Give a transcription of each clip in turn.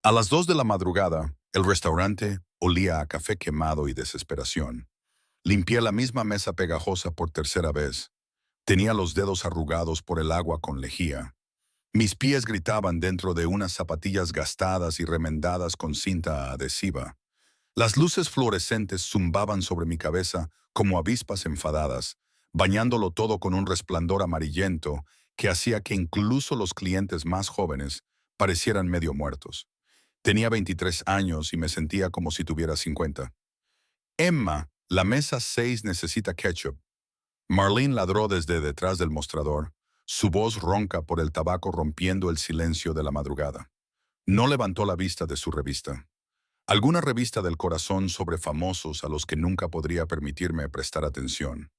A las 2 de la madrugada, el restaurante olía a café quemado y desesperación. Limpié la misma mesa pegajosa por tercera vez. Tenía los dedos arrugados por el agua con lejía. Mis pies gritaban dentro de unas zapatillas gastadas y remendadas con cinta adhesiva. Las luces fluorescentes zumbaban sobre mi cabeza como avispas enfadadas, bañándolo todo con un resplandor amarillento que hacía que incluso los clientes más jóvenes parecieran medio muertos. Tenía 23 años y me sentía como si tuviera 50. Emma, la mesa 6 necesita ketchup. Marlene ladró desde detrás del mostrador, su voz ronca por el tabaco rompiendo el silencio de la madrugada. No levantó la vista de su revista. Alguna revista del corazón sobre famosos a los que nunca podría permitirme prestar atención.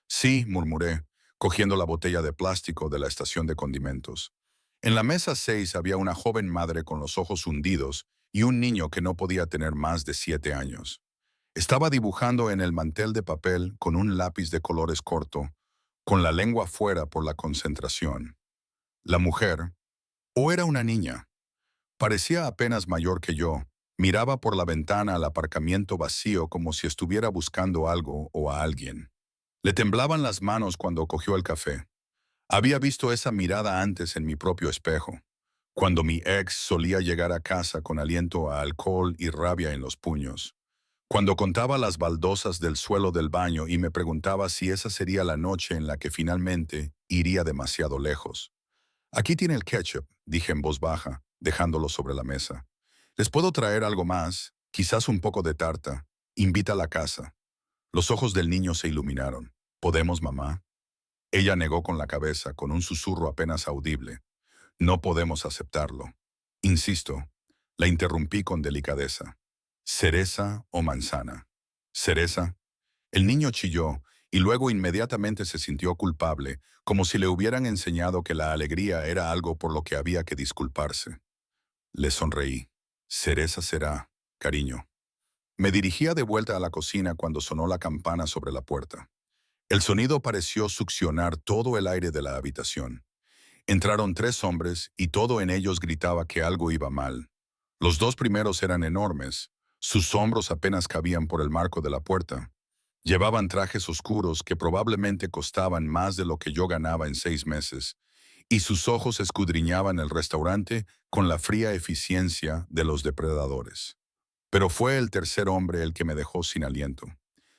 Sí, murmuré, cogiendo la botella de plástico de la estación de condimentos. En la mesa 6 había una joven madre con los ojos hundidos y un niño que no podía tener más de 7 años. Estaba dibujando en el mantel de papel con un lápiz de colores corto, con la lengua fuera por la concentración. La mujer, o era una niña, parecía apenas mayor que yo. Miraba por la ventana al aparcamiento vacío como si estuviera buscando algo o a alguien. Le temblaban las manos cuando cogió el café. Había visto esa mirada antes en mi propio espejo, cuando mi ex solía llegar a casa con aliento a alcohol y rabia en los puños. Cuando contaba las baldosas del suelo del baño y me preguntaba si esa sería la noche en la que finalmente iría demasiado lejos. Aquí tiene el ketchup, dije en voz baja, dejándolo sobre la mesa. ¿Les puedo traer algo más? Quizás un poco de tarta. Invita a la casa. Los ojos del niño se iluminaron. ¿Podemos, mamá? Ella negó con la cabeza, con un susurro apenas audible. No podemos aceptarlo. Insisto, la interrumpí con delicadeza. ¿Cereza o manzana? ¿Cereza? El niño chilló y luego inmediatamente se sintió culpable, como si le hubieran enseñado que la alegría era algo por lo que había que disculparse. Le sonreí. Cereza será, cariño. Me dirigía de vuelta a la cocina cuando sonó la campana sobre la puerta. El sonido pareció succionar todo el aire de la habitación. Entraron 3 hombres y todo en ellos gritaba que algo iba mal. Los 2 primeros eran enormes. Sus hombros apenas cabían por el marco de la puerta. Llevaban trajes oscuros que probablemente costaban más de lo que yo ganaba en 6 meses, y sus ojos escudriñaban el restaurante con la fría eficiencia de los depredadores. Pero fue el tercer hombre el que me dejó sin aliento.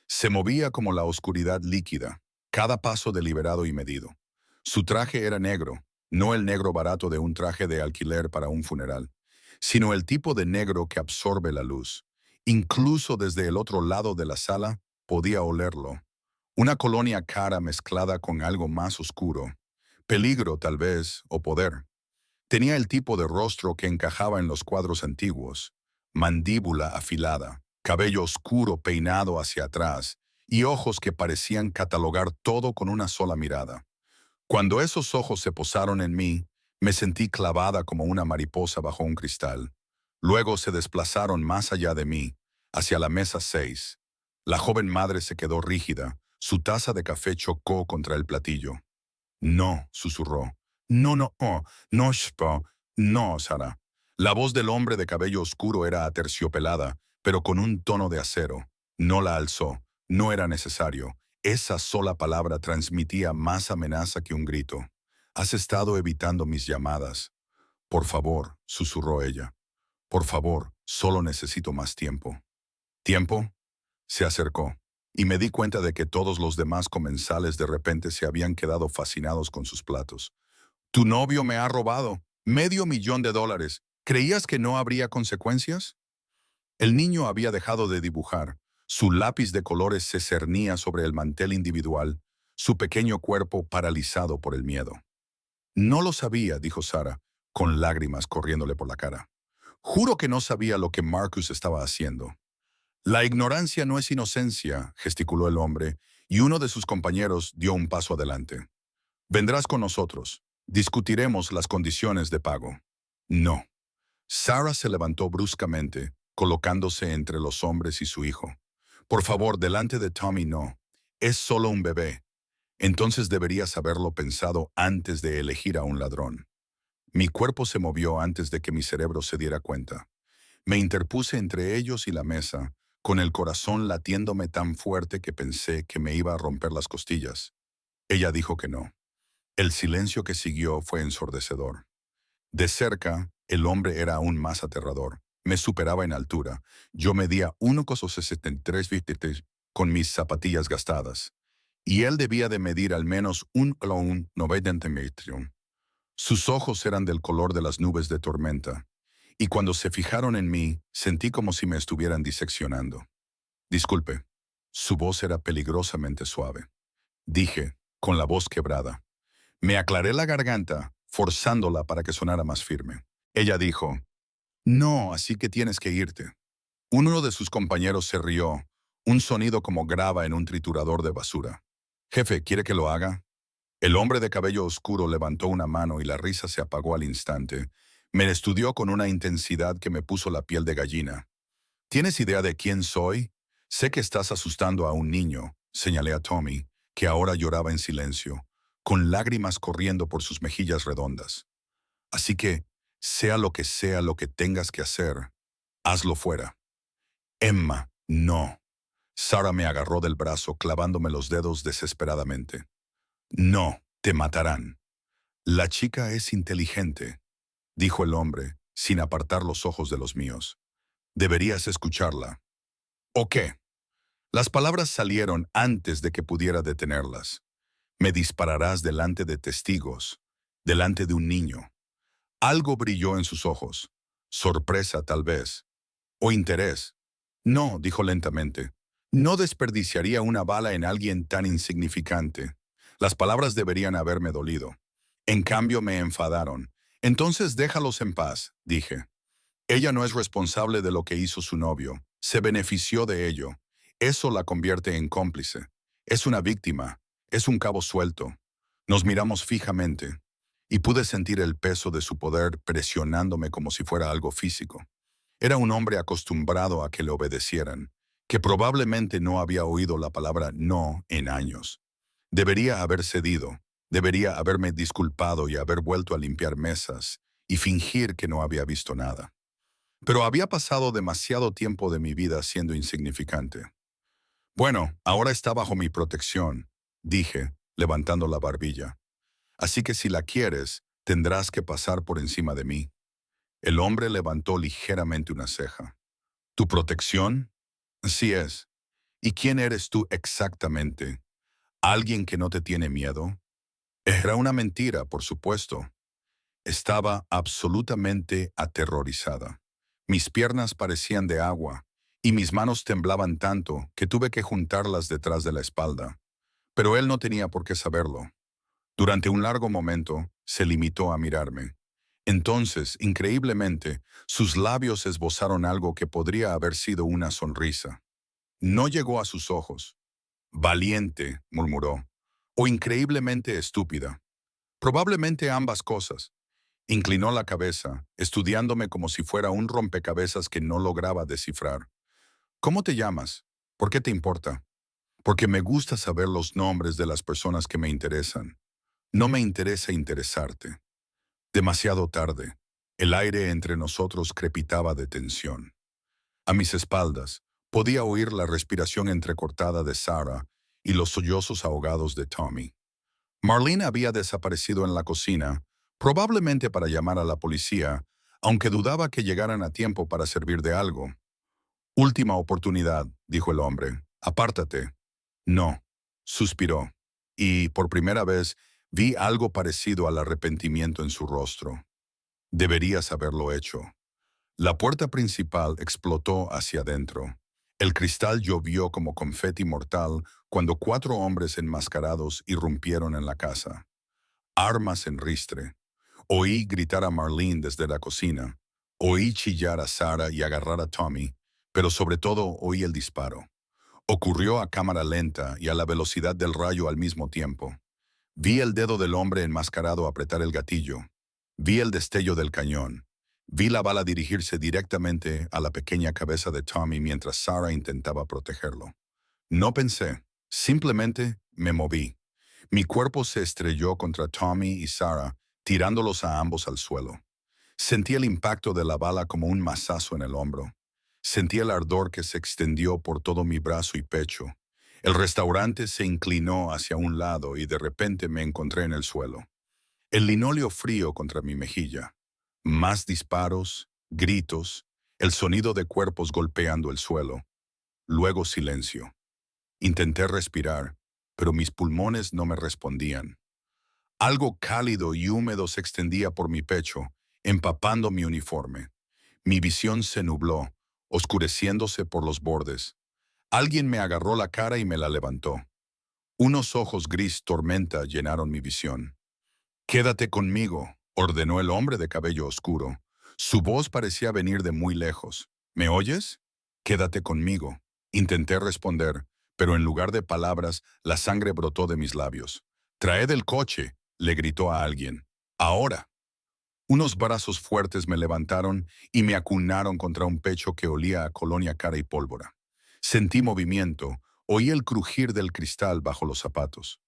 Se movía como la oscuridad líquida, cada paso deliberado y medido. Su traje era negro, no el negro barato de un traje de alquiler para un funeral, sino el tipo de negro que absorbe la luz. Incluso desde el otro lado de la sala podía olerlo. Una colonia cara mezclada con algo más oscuro. Peligro, tal vez, o poder. Tenía el tipo de rostro que encajaba en los cuadros antiguos. Mandíbula afilada, cabello oscuro peinado hacia atrás y ojos que parecían catalogar todo con una sola mirada. Cuando esos ojos se posaron en mí, me sentí clavada como una mariposa bajo un cristal. Luego se desplazaron más allá de mí, hacia la mesa 6. La joven madre se quedó rígida, su taza de café chocó contra el platillo. No, susurró. No, no, oh, no, Shpo, no, Sara. La voz del hombre de cabello oscuro era aterciopelada, pero con un tono de acero. No la alzó. No era necesario. Esa sola palabra transmitía más amenaza que un grito. Has estado evitando mis llamadas. Por favor, susurró ella. Por favor, solo necesito más tiempo. ¿Tiempo? Se acercó, y me di cuenta de que todos los demás comensales de repente se habían quedado fascinados con sus platos. Tu novio me ha robado $500,000. ¿Creías que no habría consecuencias? El niño había dejado de dibujar. Su lápiz de colores se cernía sobre el mantel individual, su pequeño cuerpo paralizado por el miedo. No lo sabía, dijo Sara, con lágrimas corriéndole por la cara. Juro que no sabía lo que Marcus estaba haciendo. La ignorancia no es inocencia, gesticuló el hombre, y uno de sus compañeros dio un paso adelante. Vendrás con nosotros. Discutiremos las condiciones de pago. No. Sarah se levantó bruscamente, colocándose entre los hombres y su hijo. Por favor, delante de Tommy no. Es solo un bebé. Entonces deberías haberlo pensado antes de elegir a un ladrón. Mi cuerpo se movió antes de que mi cerebro se diera cuenta. Me interpuse entre ellos y la mesa, con el corazón latiéndome tan fuerte que pensé que me iba a romper las costillas. Ella dijo que no. El silencio que siguió fue ensordecedor. De cerca, el hombre era aún más aterrador. Me superaba en altura. Yo medía 1,63 metros con mis zapatillas gastadas, y él debía de medir al menos 1,90 metros. Sus ojos eran del color de las nubes de tormenta, y cuando se fijaron en mí, sentí como si me estuvieran diseccionando. Disculpe. Su voz era peligrosamente suave. Dije, con la voz quebrada. Me aclaré la garganta, forzándola para que sonara más firme. Ella dijo, no, así que tienes que irte. Uno de sus compañeros se rió, un sonido como grava en un triturador de basura. Jefe, ¿quiere que lo haga? El hombre de cabello oscuro levantó una mano y la risa se apagó al instante. Me estudió con una intensidad que me puso la piel de gallina. ¿Tienes idea de quién soy? Sé que estás asustando a un niño, señalé a Tommy, que ahora lloraba en silencio, con lágrimas corriendo por sus mejillas redondas. Así que, sea lo que tengas que hacer, hazlo fuera. Emma, no. Sara me agarró del brazo clavándome los dedos desesperadamente. No, te matarán. La chica es inteligente, dijo el hombre, sin apartar los ojos de los míos. Deberías escucharla. ¿O qué? Las palabras salieron antes de que pudiera detenerlas. Me dispararás delante de testigos, delante de un niño. Algo brilló en sus ojos. Sorpresa, tal vez. O interés. No, dijo lentamente. No desperdiciaría una bala en alguien tan insignificante. Las palabras deberían haberme dolido. En cambio, me enfadaron. Entonces déjalos en paz, dije. Ella no es responsable de lo que hizo su novio. Se benefició de ello. Eso la convierte en cómplice. Es una víctima. Es un cabo suelto. Nos miramos fijamente, y pude sentir el peso de su poder presionándome como si fuera algo físico. Era un hombre acostumbrado a que le obedecieran, que probablemente no había oído la palabra no en años. Debería haber cedido, debería haberme disculpado y haber vuelto a limpiar mesas y fingir que no había visto nada. Pero había pasado demasiado tiempo de mi vida siendo insignificante. Bueno, ahora está bajo mi protección, dije, levantando la barbilla. Así que si la quieres, tendrás que pasar por encima de mí. El hombre levantó ligeramente una ceja. ¿Tu protección? Sí es. ¿Y quién eres tú exactamente? ¿Alguien que no te tiene miedo? Era una mentira, por supuesto. Estaba absolutamente aterrorizada. Mis piernas parecían de agua, y mis manos temblaban tanto que tuve que juntarlas detrás de la espalda. Pero él no tenía por qué saberlo. Durante un largo momento, se limitó a mirarme. Entonces, increíblemente, sus labios esbozaron algo que podría haber sido una sonrisa. No llegó a sus ojos. Valiente, murmuró, o increíblemente estúpida. Probablemente ambas cosas. Inclinó la cabeza, estudiándome como si fuera un rompecabezas que no lograba descifrar. ¿Cómo te llamas? ¿Por qué te importa? Porque me gusta saber los nombres de las personas que me interesan. No me interesa interesarte. Demasiado tarde. El aire entre nosotros crepitaba de tensión. A mis espaldas, podía oír la respiración entrecortada de Sarah y los sollozos ahogados de Tommy. Marlene había desaparecido en la cocina, probablemente para llamar a la policía, aunque dudaba que llegaran a tiempo para servir de algo. Última oportunidad, dijo el hombre. Apártate. No, suspiró, y por primera vez vi algo parecido al arrepentimiento en su rostro. Deberías haberlo hecho. La puerta principal explotó hacia adentro. El cristal llovió como confeti mortal cuando 4 hombres enmascarados irrumpieron en la casa. Armas en ristre. Oí gritar a Marlene desde la cocina. Oí chillar a Sarah y agarrar a Tommy, pero sobre todo oí el disparo. Ocurrió a cámara lenta y a la velocidad del rayo al mismo tiempo. Vi el dedo del hombre enmascarado apretar el gatillo. Vi el destello del cañón. Vi la bala dirigirse directamente a la pequeña cabeza de Tommy mientras Sarah intentaba protegerlo. No pensé, simplemente me moví. Mi cuerpo se estrelló contra Tommy y Sarah, tirándolos a ambos al suelo. Sentí el impacto de la bala como un mazazo en el hombro. Sentí el ardor que se extendió por todo mi brazo y pecho. El restaurante se inclinó hacia un lado y de repente me encontré en el suelo. El linóleo frío contra mi mejilla. Más disparos, gritos, el sonido de cuerpos golpeando el suelo. Luego silencio. Intenté respirar, pero mis pulmones no me respondían. Algo cálido y húmedo se extendía por mi pecho, empapando mi uniforme. Mi visión se nubló, oscureciéndose por los bordes. Alguien me agarró la cara y me la levantó. Unos ojos gris tormenta llenaron mi visión. «Quédate conmigo», ordenó el hombre de cabello oscuro. Su voz parecía venir de muy lejos. «¿Me oyes? Quédate conmigo». Intenté responder, pero en lugar de palabras, la sangre brotó de mis labios. «Traed el coche», le gritó a alguien. «Ahora». Unos brazos fuertes me levantaron y me acunaron contra un pecho que olía a colonia cara y pólvora. Sentí movimiento, oí el crujir del cristal bajo los zapatos.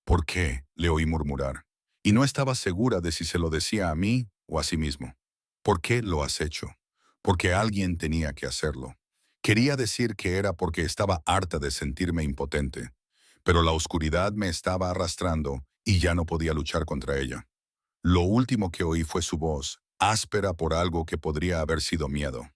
«¿Por qué?», le oí murmurar. Y no estaba segura de si se lo decía a mí o a sí mismo. «¿Por qué lo has hecho?». Porque alguien tenía que hacerlo. Quería decir que era porque estaba harta de sentirme impotente. Pero la oscuridad me estaba arrastrando y ya no podía luchar contra ella. Lo último que oí fue su voz, áspera por algo que podría haber sido miedo.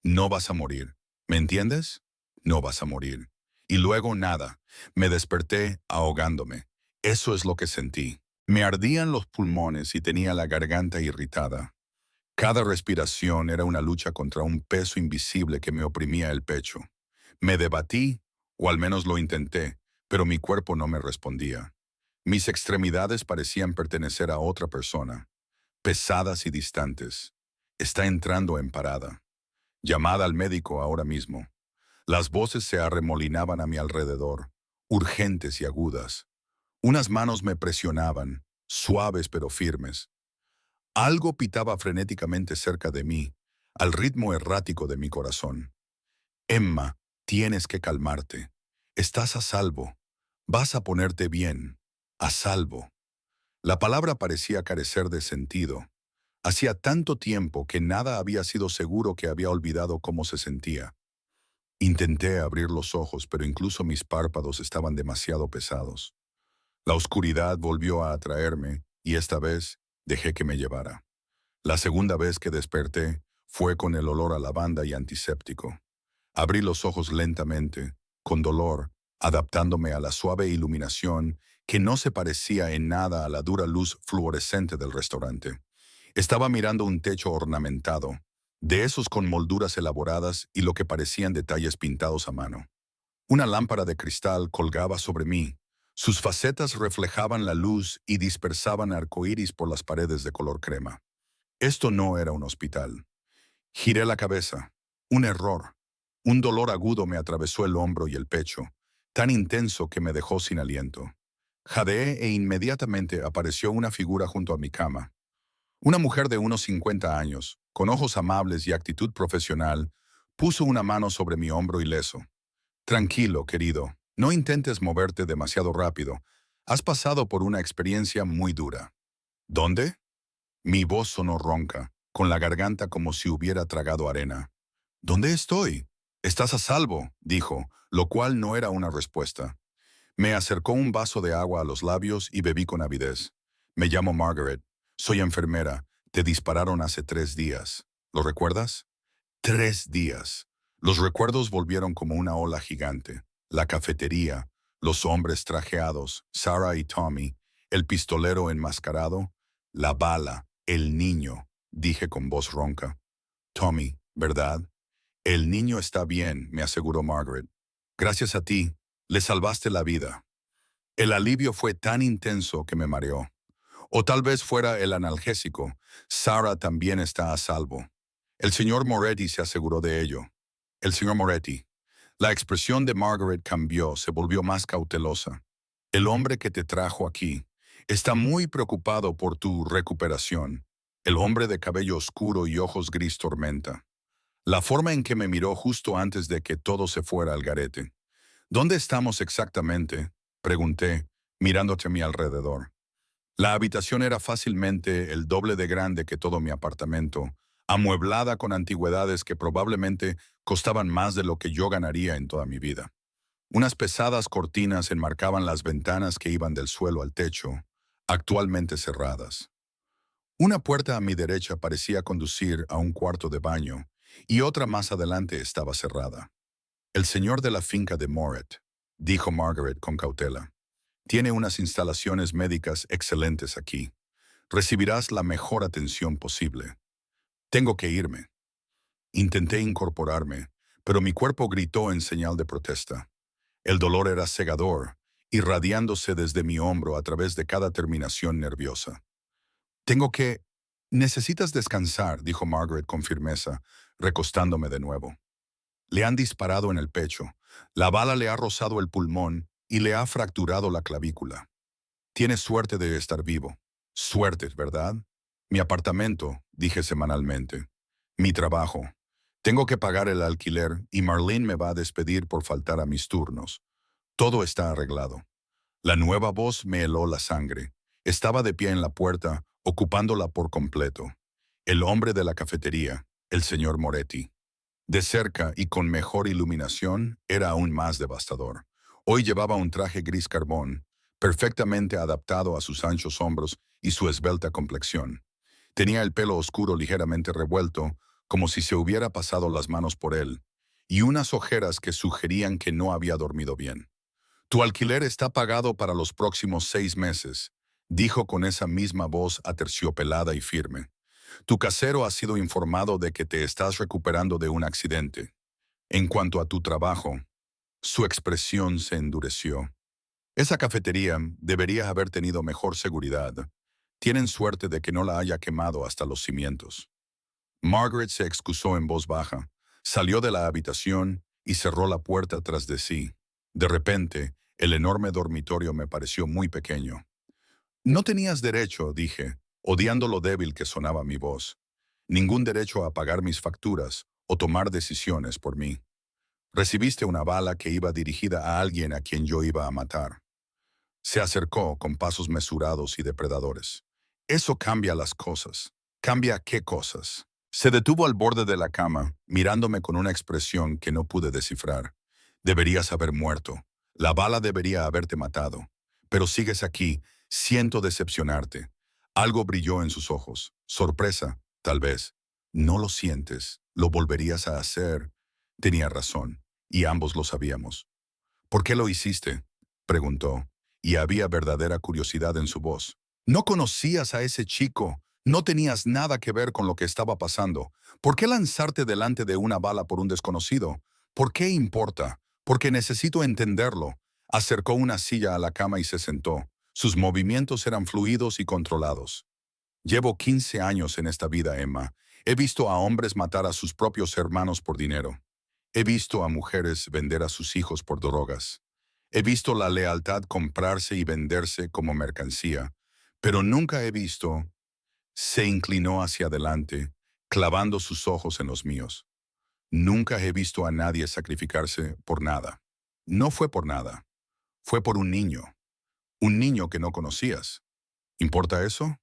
«No vas a morir. ¿Me entiendes? No vas a morir». Y luego nada. Me desperté ahogándome. Eso es lo que sentí. Me ardían los pulmones y tenía la garganta irritada. Cada respiración era una lucha contra un peso invisible que me oprimía el pecho. Me debatí, o al menos lo intenté, pero mi cuerpo no me respondía. Mis extremidades parecían pertenecer a otra persona, pesadas y distantes. «Está entrando en parada. Llamada al médico ahora mismo». Las voces se arremolinaban a mi alrededor, urgentes y agudas. Unas manos me presionaban, suaves pero firmes. Algo pitaba frenéticamente cerca de mí, al ritmo errático de mi corazón. «Emma, tienes que calmarte. Estás a salvo. Vas a ponerte bien. A salvo». La palabra parecía carecer de sentido. Hacía tanto tiempo que nada había sido seguro que había olvidado cómo se sentía. Intenté abrir los ojos, pero incluso mis párpados estaban demasiado pesados. La oscuridad volvió a atraerme y esta vez dejé que me llevara. La segunda vez que desperté fue con el olor a lavanda y antiséptico. Abrí los ojos lentamente, con dolor, adaptándome a la suave iluminación que no se parecía en nada a la dura luz fluorescente del restaurante. Estaba mirando un techo ornamentado, de esos con molduras elaboradas y lo que parecían detalles pintados a mano. Una lámpara de cristal colgaba sobre mí. Sus facetas reflejaban la luz y dispersaban arcoíris por las paredes de color crema. Esto no era un hospital. Giré la cabeza. Un error. Un dolor agudo me atravesó el hombro y el pecho, tan intenso que me dejó sin aliento. Jadeé e inmediatamente apareció una figura junto a mi cama. Una mujer de unos 50 años, con ojos amables y actitud profesional, puso una mano sobre mi hombro ileso. «Tranquilo, querido. No intentes moverte demasiado rápido. Has pasado por una experiencia muy dura». «¿Dónde?». Mi voz sonó ronca, con la garganta como si hubiera tragado arena. «¿Dónde estoy?». «Estás a salvo», dijo, lo cual no era una respuesta. Me acercó un vaso de agua a los labios y bebí con avidez. «Me llamo Margaret. Soy enfermera. Te dispararon hace 3 días. ¿Lo recuerdas?». 3 días. Los recuerdos volvieron como una ola gigante. La cafetería, los hombres trajeados, Sarah y Tommy, el pistolero enmascarado, la bala, el niño, dije con voz ronca. «Tommy, ¿verdad?». «El niño está bien», me aseguró Margaret. «Gracias a ti, le salvaste la vida». El alivio fue tan intenso que me mareó. O tal vez fuera el analgésico. Sarah también está a salvo. El señor Moretti se aseguró de ello. El señor Moretti. La expresión de Margaret cambió, se volvió más cautelosa. «El hombre que te trajo aquí está muy preocupado por tu recuperación». El hombre de cabello oscuro y ojos gris tormenta. La forma en que me miró justo antes de que todo se fuera al garete. «¿Dónde estamos exactamente?», pregunté, mirándote a mi alrededor. La habitación era fácilmente el doble de grande que todo mi apartamento, amueblada con antigüedades que probablemente costaban más de lo que yo ganaría en toda mi vida. Unas pesadas cortinas enmarcaban las ventanas que iban del suelo al techo, actualmente cerradas. Una puerta a mi derecha parecía conducir a un cuarto de baño, y otra más adelante estaba cerrada. El señor de la finca de Moret, dijo Margaret con cautela, tiene unas instalaciones médicas excelentes aquí. Recibirás la mejor atención posible. Tengo que irme. Intenté incorporarme, pero mi cuerpo gritó en señal de protesta. El dolor era cegador, irradiándose desde mi hombro a través de cada terminación nerviosa. Tengo que... Necesitas descansar, dijo Margaret con firmeza, recostándome de nuevo. Le han disparado en el pecho. La bala le ha rozado el pulmón y le ha fracturado la clavícula. Tienes suerte de estar vivo. Suerte, ¿verdad? Mi apartamento, dije semanalmente. Mi trabajo. Tengo que pagar el alquiler y Marlene me va a despedir por faltar a mis turnos. Todo está arreglado. La nueva voz me heló la sangre. Estaba de pie en la puerta, ocupándola por completo. El hombre de la cafetería, el señor Moretti. De cerca y con mejor iluminación, era aún más devastador. Hoy llevaba un traje gris carbón, perfectamente adaptado a sus anchos hombros y su esbelta complexión. Tenía el pelo oscuro ligeramente revuelto, como si se hubiera pasado las manos por él, y unas ojeras que sugerían que no había dormido bien. Tu alquiler está pagado para los próximos 6 meses, dijo con esa misma voz aterciopelada y firme. Tu casero ha sido informado de que te estás recuperando de un accidente. En cuanto a tu trabajo, su expresión se endureció. Esa cafetería debería haber tenido mejor seguridad. Tienen suerte de que no la haya quemado hasta los cimientos. Margaret se excusó en voz baja, salió de la habitación y cerró la puerta tras de sí. De repente, el enorme dormitorio me pareció muy pequeño. No tenías derecho, dije, odiando lo débil que sonaba mi voz. Ningún derecho a pagar mis facturas o tomar decisiones por mí. Recibiste una bala que iba dirigida a alguien a quien yo iba a matar. Se acercó con pasos mesurados y depredadores. Eso cambia las cosas. ¿Cambia qué cosas? Se detuvo al borde de la cama, mirándome con una expresión que no pude descifrar. Deberías haber muerto. La bala debería haberte matado. Pero sigues aquí. Siento decepcionarte. Algo brilló en sus ojos. Sorpresa, tal vez. No lo sientes. Lo volverías a hacer. Tenía razón. Y ambos lo sabíamos. ¿Por qué lo hiciste? Preguntó, y había verdadera curiosidad en su voz. No conocías a ese chico, no tenías nada que ver con lo que estaba pasando. ¿Por qué lanzarte delante de una bala por un desconocido? ¿Por qué importa? Porque necesito entenderlo. Acercó una silla a la cama y se sentó. Sus movimientos eran fluidos y controlados. Llevo 15 años en esta vida, Emma. He visto a hombres matar a sus propios hermanos por dinero. He visto a mujeres vender a sus hijos por drogas. He visto la lealtad comprarse y venderse como mercancía, pero nunca he visto... Se inclinó hacia adelante, clavando sus ojos en los míos. Nunca he visto a nadie sacrificarse por nada. No fue por nada. Fue por un niño que no conocías. ¿Importa eso?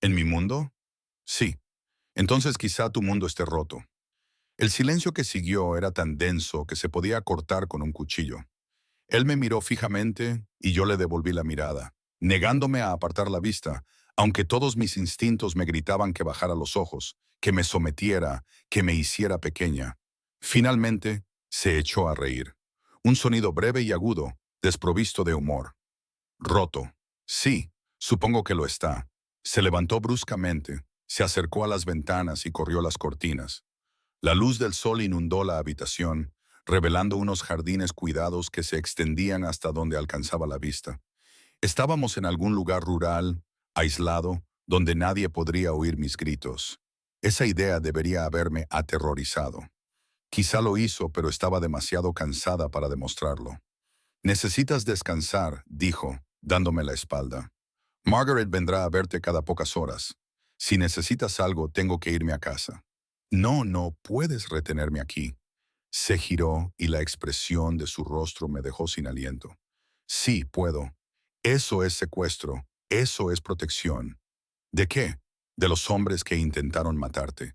¿En mi mundo? Sí. Entonces quizá tu mundo esté roto. El silencio que siguió era tan denso que se podía cortar con un cuchillo. Él me miró fijamente y yo le devolví la mirada, negándome a apartar la vista, aunque todos mis instintos me gritaban que bajara los ojos, que me sometiera, que me hiciera pequeña. Finalmente, se echó a reír. Un sonido breve y agudo, desprovisto de humor. Roto. Sí, supongo que lo está. Se levantó bruscamente, se acercó a las ventanas y corrió las cortinas. La luz del sol inundó la habitación, revelando unos jardines cuidados que se extendían hasta donde alcanzaba la vista. Estábamos en algún lugar rural, aislado, donde nadie podría oír mis gritos. Esa idea debería haberme aterrorizado. Quizá lo hizo, pero estaba demasiado cansada para demostrarlo. Necesitas descansar, dijo, dándome la espalda. Margaret vendrá a verte cada pocas horas. Si necesitas algo, tengo que irme a casa. No, no puedes retenerme aquí. Se giró y la expresión de su rostro me dejó sin aliento. Sí, puedo. Eso es secuestro, Eso es protección. ¿De qué? De los hombres que intentaron matarte.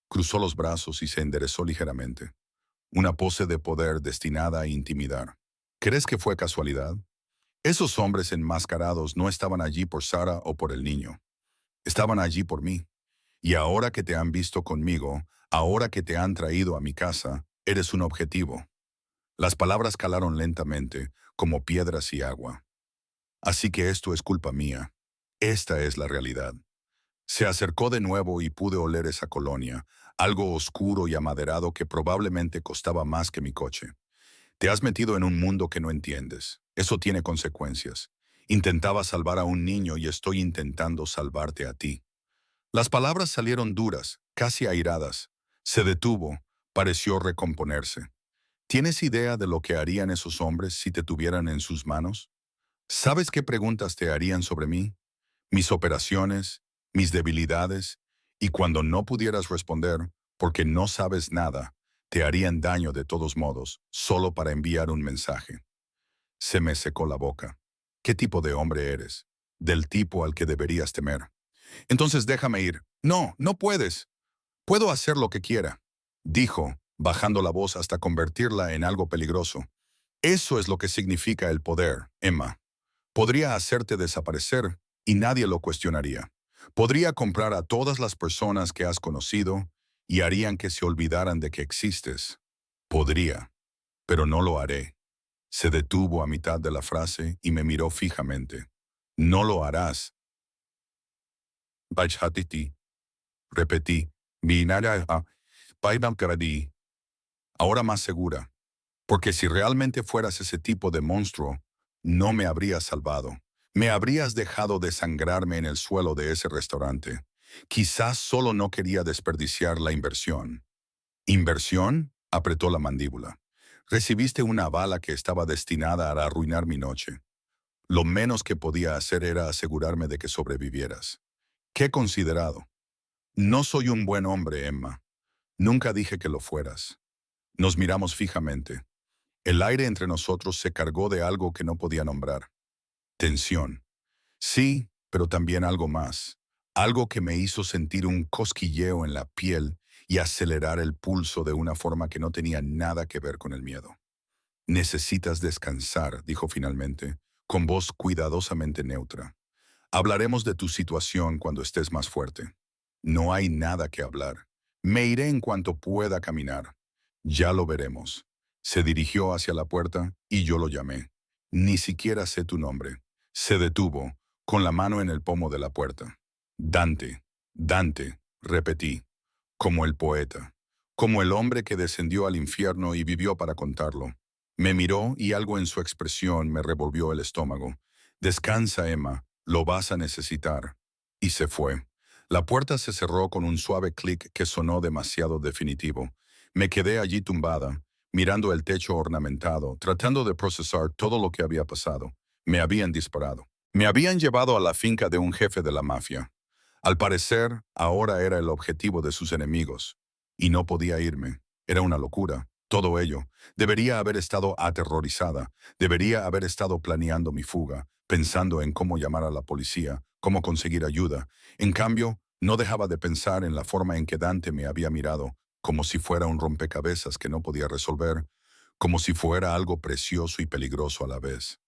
Cruzó los brazos y se enderezó ligeramente. Una pose de poder destinada a intimidar. ¿Crees que fue casualidad? Esos hombres enmascarados no estaban allí por Sara o por el niño. Estaban allí por mí. Y ahora que te han visto conmigo, ahora que te han traído a mi casa, eres un objetivo. Las palabras calaron lentamente, como piedras y agua. Así que esto es culpa mía. Esta es la realidad. Se acercó de nuevo y pude oler esa colonia, algo oscuro y amaderado que probablemente costaba más que mi coche. Te has metido en un mundo que no entiendes. Eso tiene consecuencias. Intentaba salvar a un niño y estoy intentando salvarte a ti. Las palabras salieron duras, casi airadas. Se detuvo, pareció recomponerse. ¿Tienes idea de lo que harían esos hombres si te tuvieran en sus manos? ¿Sabes qué preguntas te harían sobre mí? Mis operaciones, mis debilidades, y cuando no pudieras responder, porque no sabes nada, te harían daño de todos modos, solo para enviar un mensaje. Se me secó la boca. ¿Qué tipo de hombre eres? Del tipo al que deberías temer. Entonces déjame ir. No, no puedes. Puedo hacer lo que quiera, dijo, bajando la voz hasta convertirla en algo peligroso. Eso es lo que significa el poder, Emma. Podría hacerte desaparecer y nadie lo cuestionaría. Podría comprar a todas las personas que has conocido y harían que se olvidaran de que existes. Podría, pero no lo haré. Se detuvo a mitad de la frase y me miró fijamente. No lo harás. Bajhatiti, repetí. Binara a Paidamkaradi. Ahora más segura. Porque si realmente fueras ese tipo de monstruo, no me habrías salvado. Me habrías dejado desangrarme en el suelo de ese restaurante. Quizás solo no quería desperdiciar la inversión. ¿Inversión? Apretó la mandíbula. Recibiste una bala que estaba destinada a arruinar mi noche. Lo menos que podía hacer era asegurarme de que sobrevivieras. Qué considerado. No soy un buen hombre, Emma. Nunca dije que lo fueras. Nos miramos fijamente. El aire entre nosotros se cargó de algo que no podía nombrar. Tensión. Sí, pero también algo más. Algo que me hizo sentir un cosquilleo en la piel y acelerar el pulso de una forma que no tenía nada que ver con el miedo. Necesitas descansar, dijo finalmente, con voz cuidadosamente neutra. Hablaremos de tu situación cuando estés más fuerte. No hay nada que hablar. Me iré en cuanto pueda caminar. Ya lo veremos. Se dirigió hacia la puerta y yo lo llamé. Ni siquiera sé tu nombre. Se detuvo, con la mano en el pomo de la puerta. Dante, Dante, repetí, como el poeta, como el hombre que descendió al infierno y vivió para contarlo. Me miró y algo en su expresión me revolvió el estómago. Descansa, Emma, lo vas a necesitar. Y se fue. La puerta se cerró con un suave clic que sonó demasiado definitivo. Me quedé allí tumbada, mirando el techo ornamentado, tratando de procesar todo lo que había pasado. Me habían disparado. Me habían llevado a la finca de un jefe de la mafia. Al parecer, ahora era el objetivo de sus enemigos. Y no podía irme. Era una locura. Todo ello. Debería haber estado aterrorizada. Debería haber estado planeando mi fuga, pensando en cómo llamar a la policía, cómo conseguir ayuda. En cambio, no dejaba de pensar en la forma en que Dante me había mirado, como si fuera un rompecabezas que no podía resolver, como si fuera algo precioso y peligroso a la vez.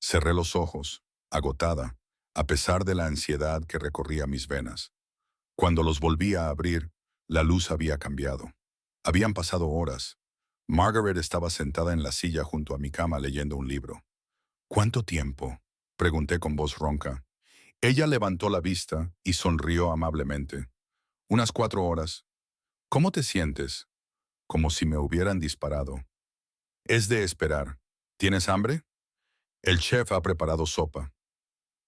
Cerré los ojos, agotada, a pesar de la ansiedad que recorría mis venas. Cuando los volví a abrir, la luz había cambiado. Habían pasado horas. Margaret estaba sentada en la silla junto a mi cama leyendo un libro. ¿Cuánto tiempo? Pregunté con voz ronca. Ella levantó la vista y sonrió amablemente. Unas 4 horas. ¿Cómo te sientes? Como si me hubieran disparado. Es de esperar. ¿Tienes hambre? El chef ha preparado sopa.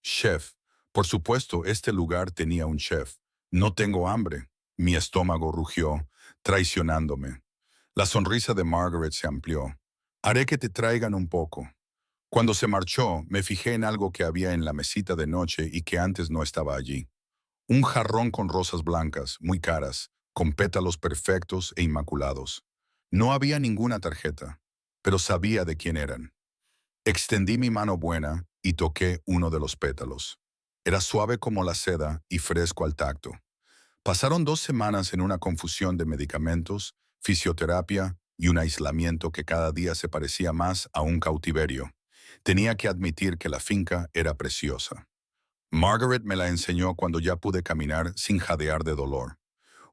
Chef. Por supuesto, este lugar tenía un chef. No tengo hambre. Mi estómago rugió, traicionándome. La sonrisa de Margaret se amplió. Haré que te traigan un poco. Cuando se marchó, me fijé en algo que había en la mesita de noche y que antes no estaba allí. Un jarrón con rosas blancas, muy caras, con pétalos perfectos e inmaculados. No había ninguna tarjeta, pero sabía de quién eran. Extendí mi mano buena y toqué uno de los pétalos. Era suave como la seda y fresco al tacto. Pasaron 2 semanas en una confusión de medicamentos, fisioterapia y un aislamiento que cada día se parecía más a un cautiverio. Tenía que admitir que la finca era preciosa. Margaret me la enseñó cuando ya pude caminar sin jadear de dolor.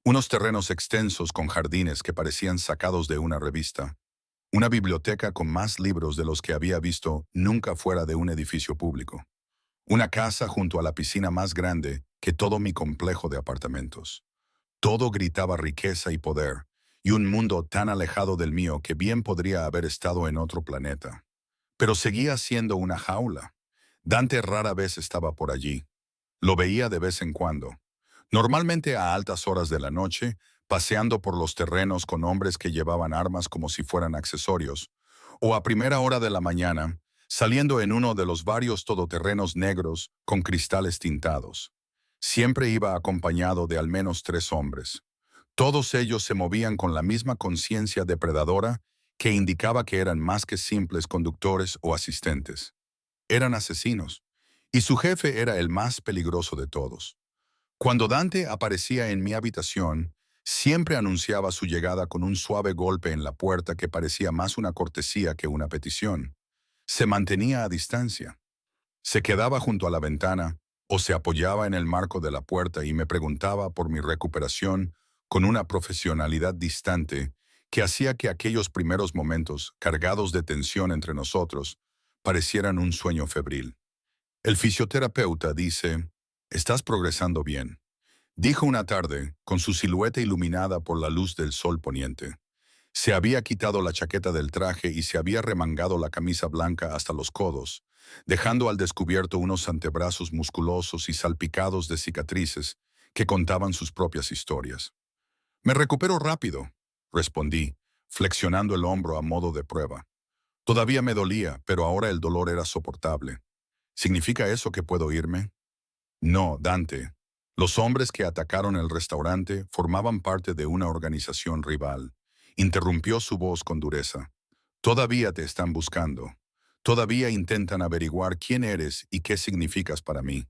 Unos terrenos extensos con jardines que parecían sacados de una revista. Una biblioteca con más libros de los que había visto nunca fuera de un edificio público. Una casa junto a la piscina más grande que todo mi complejo de apartamentos. Todo gritaba riqueza y poder, y un mundo tan alejado del mío que bien podría haber estado en otro planeta. Pero seguía siendo una jaula. Dante rara vez estaba por allí. Lo veía de vez en cuando. Normalmente a altas horas de la noche, paseando por los terrenos con hombres que llevaban armas como si fueran accesorios, o a primera hora de la mañana, saliendo en uno de los varios todoterrenos negros con cristales tintados. Siempre iba acompañado de al menos 3 hombres. Todos ellos se movían con la misma conciencia depredadora que indicaba que eran más que simples conductores o asistentes. Eran asesinos, y su jefe era el más peligroso de todos. Cuando Dante aparecía en mi habitación, siempre anunciaba su llegada con un suave golpe en la puerta que parecía más una cortesía que una petición. Se mantenía a distancia. Se quedaba junto a la ventana o se apoyaba en el marco de la puerta y me preguntaba por mi recuperación con una profesionalidad distante que hacía que aquellos primeros momentos, cargados de tensión entre nosotros, parecieran un sueño febril. El fisioterapeuta dice, «Estás progresando bien», dijo una tarde, con su silueta iluminada por la luz del sol poniente. Se había quitado la chaqueta del traje y se había remangado la camisa blanca hasta los codos, dejando al descubierto unos antebrazos musculosos y salpicados de cicatrices que contaban sus propias historias. «Me recupero rápido», respondí, flexionando el hombro a modo de prueba. Todavía me dolía, pero ahora el dolor era soportable. ¿Significa eso que puedo irme? No, Dante. Los hombres que atacaron el restaurante formaban parte de una organización rival. Interrumpió su voz con dureza. Todavía te están buscando. Todavía intentan averiguar quién eres y qué significas para mí.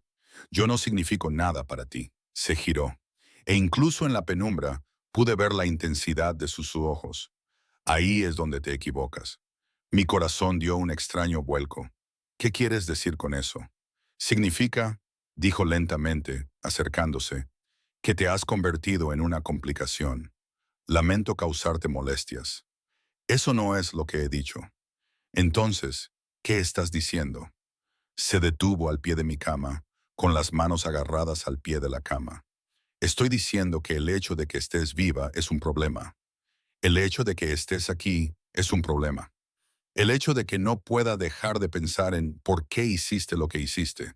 Yo no significo nada para ti. Se giró. E incluso en la penumbra pude ver la intensidad de sus ojos. Ahí es donde te equivocas. Mi corazón dio un extraño vuelco. ¿Qué quieres decir con eso? Significa, dijo lentamente, acercándose, que te has convertido en una complicación. Lamento causarte molestias. Eso no es lo que he dicho. Entonces, ¿qué estás diciendo? Se detuvo al pie de mi cama, con las manos agarradas al pie de la cama. Estoy diciendo que el hecho de que estés viva es un problema. El hecho de que estés aquí es un problema. El hecho de que no pueda dejar de pensar en por qué hiciste lo que hiciste.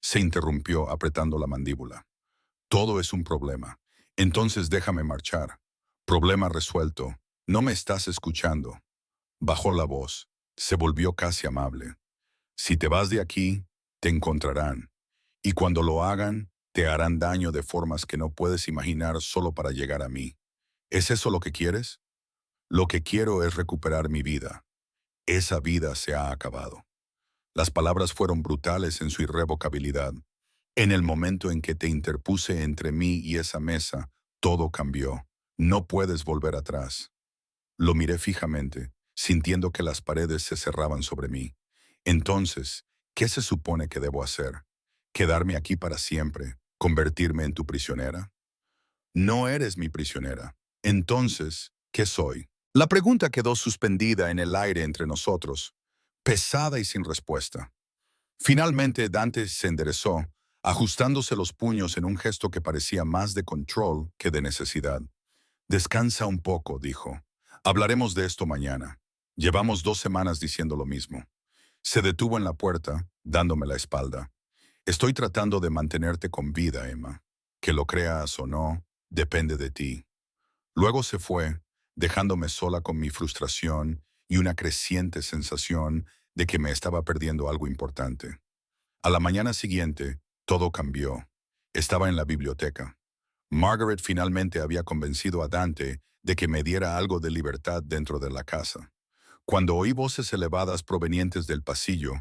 Se interrumpió apretando la mandíbula. Todo es un problema. Entonces déjame marchar. Problema resuelto. No me estás escuchando. Bajó la voz. Se volvió casi amable. Si te vas de aquí, te encontrarán. Y cuando lo hagan, te harán daño de formas que no puedes imaginar solo para llegar a mí. ¿Es eso lo que quieres? Lo que quiero es recuperar mi vida. Esa vida se ha acabado. Las palabras fueron brutales en su irrevocabilidad. En el momento en que te interpuse entre mí y esa mesa, todo cambió. No puedes volver atrás. Lo miré fijamente, sintiendo que las paredes se cerraban sobre mí. Entonces, ¿qué se supone que debo hacer? ¿Quedarme aquí para siempre? ¿Convertirme en tu prisionera? No eres mi prisionera. Entonces, ¿qué soy? La pregunta quedó suspendida en el aire entre nosotros, pesada y sin respuesta. Finalmente Dante se enderezó, ajustándose los puños en un gesto que parecía más de control que de necesidad. «Descansa un poco», dijo. «Hablaremos de esto mañana. Llevamos 2 semanas diciendo lo mismo». Se detuvo en la puerta, dándome la espalda. «Estoy tratando de mantenerte con vida, Emma. Que lo creas o no, depende de ti». Luego se fue, dejándome sola con mi frustración y una creciente sensación de que me estaba perdiendo algo importante. A la mañana siguiente, todo cambió. Estaba en la biblioteca. Margaret finalmente había convencido a Dante de que me diera algo de libertad dentro de la casa. Cuando oí voces elevadas provenientes del pasillo,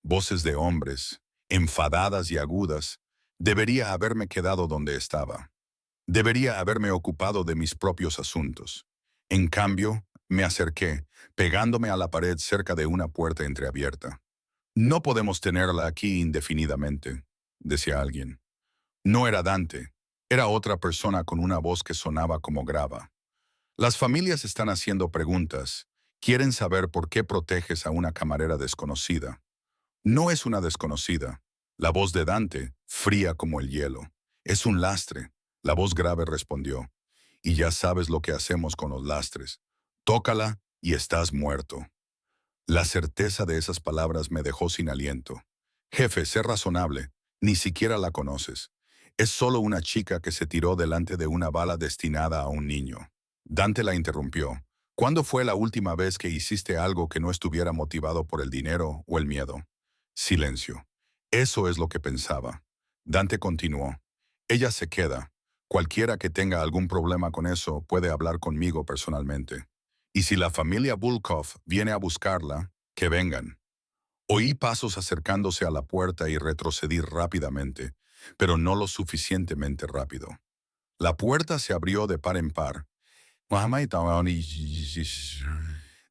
voces de hombres, enfadadas y agudas, debería haberme quedado donde estaba. Debería haberme ocupado de mis propios asuntos. En cambio, me acerqué, pegándome a la pared cerca de una puerta entreabierta. No podemos tenerla aquí indefinidamente, decía alguien. No era Dante, era otra persona con una voz que sonaba como grava. Las familias están haciendo preguntas, quieren saber por qué proteges a una camarera desconocida. No es una desconocida. La voz de Dante, fría como el hielo. Es un lastre. La voz grave respondió. Y ya sabes lo que hacemos con los lastres. Tócala y estás muerto. La certeza de esas palabras me dejó sin aliento. Jefe, sé razonable. Ni siquiera la conoces. Es solo una chica que se tiró delante de una bala destinada a un niño. Dante la interrumpió. ¿Cuándo fue la última vez que hiciste algo que no estuviera motivado por el dinero o el miedo? Silencio. Eso es lo que pensaba. Dante continuó. Ella se queda. Cualquiera que tenga algún problema con eso puede hablar conmigo personalmente. Y si la familia Bulkov viene a buscarla, que vengan. Oí pasos acercándose a la puerta y retrocedí rápidamente, pero no lo suficientemente rápido. La puerta se abrió de par en par,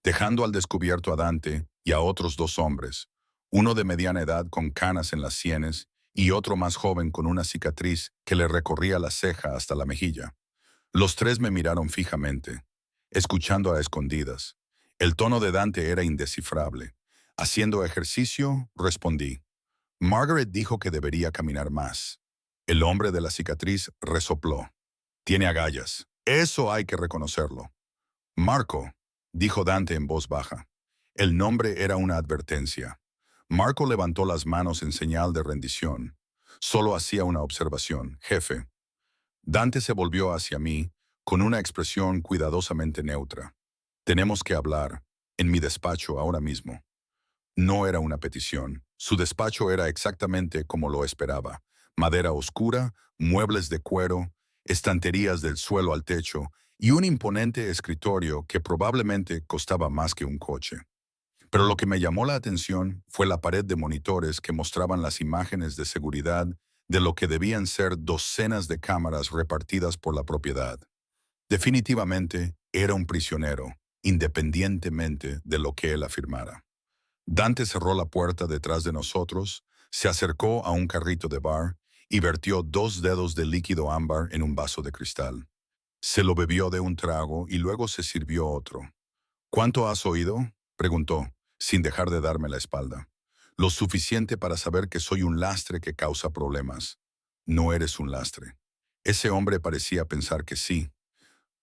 dejando al descubierto a Dante y a otros dos hombres, uno de mediana edad con canas en las sienes y otro más joven con una cicatriz que le recorría la ceja hasta la mejilla. Los tres me miraron fijamente, escuchando a escondidas. El tono de Dante era indescifrable. Haciendo ejercicio, respondí. Margaret dijo que debería caminar más. El hombre de la cicatriz resopló. Tiene agallas. Eso hay que reconocerlo. Marco, dijo Dante en voz baja. El nombre era una advertencia. Marco levantó las manos en señal de rendición. Solo hacía una observación, jefe. Dante se volvió hacia mí con una expresión cuidadosamente neutra. Tenemos que hablar, en mi despacho ahora mismo. No era una petición. Su despacho era exactamente como lo esperaba. Madera oscura, muebles de cuero, estanterías del suelo al techo y un imponente escritorio que probablemente costaba más que un coche. Pero lo que me llamó la atención fue la pared de monitores que mostraban las imágenes de seguridad de lo que debían ser docenas de cámaras repartidas por la propiedad. Definitivamente era un prisionero, independientemente de lo que él afirmara. Dante cerró la puerta detrás de nosotros, se acercó a un carrito de bar y vertió 2 dedos de líquido ámbar en un vaso de cristal. Se lo bebió de un trago y luego se sirvió otro. ¿Cuánto has oído?, preguntó, sin dejar de darme la espalda. Lo suficiente para saber que soy un lastre que causa problemas. No eres un lastre. Ese hombre parecía pensar que sí.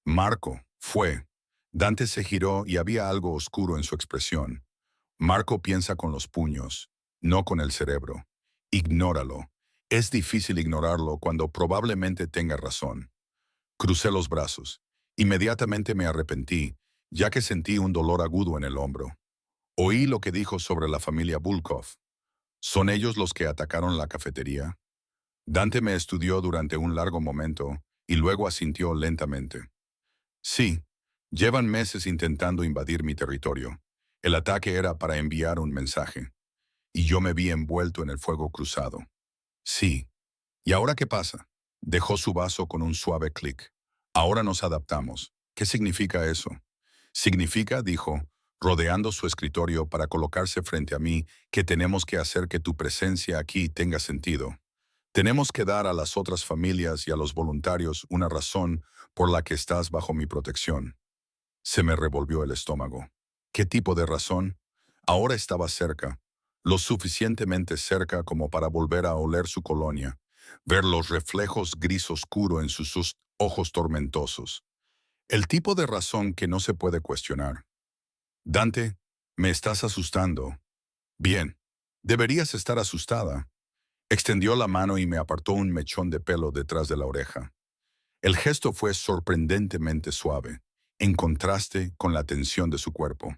Marco, fue. Dante se giró y había algo oscuro en su expresión. Marco piensa con los puños, no con el cerebro. Ignóralo. Es difícil ignorarlo cuando probablemente tenga razón. Crucé los brazos. Inmediatamente me arrepentí, ya que sentí un dolor agudo en el hombro. Oí lo que dijo sobre la familia Bulkov. ¿Son ellos los que atacaron la cafetería? Dante me estudió durante un largo momento y luego asintió lentamente. Sí, llevan meses intentando invadir mi territorio. El ataque era para enviar un mensaje, y yo me vi envuelto en el fuego cruzado. Sí. ¿Y ahora qué pasa? Dejó su vaso con un suave clic. Ahora nos adaptamos. ¿Qué significa eso? Significa, dijo, rodeando su escritorio para colocarse frente a mí, que tenemos que hacer que tu presencia aquí tenga sentido. Tenemos que dar a las otras familias y a los voluntarios una razón por la que estás bajo mi protección. Se me revolvió el estómago. ¿Qué tipo de razón? Ahora estaba cerca, lo suficientemente cerca como para volver a oler su colonia, ver los reflejos gris oscuro en sus ojos tormentosos. El tipo de razón que no se puede cuestionar. Dante, me estás asustando. Bien, deberías estar asustada. Extendió la mano y me apartó un mechón de pelo detrás de la oreja. El gesto fue sorprendentemente suave, en contraste con la tensión de su cuerpo.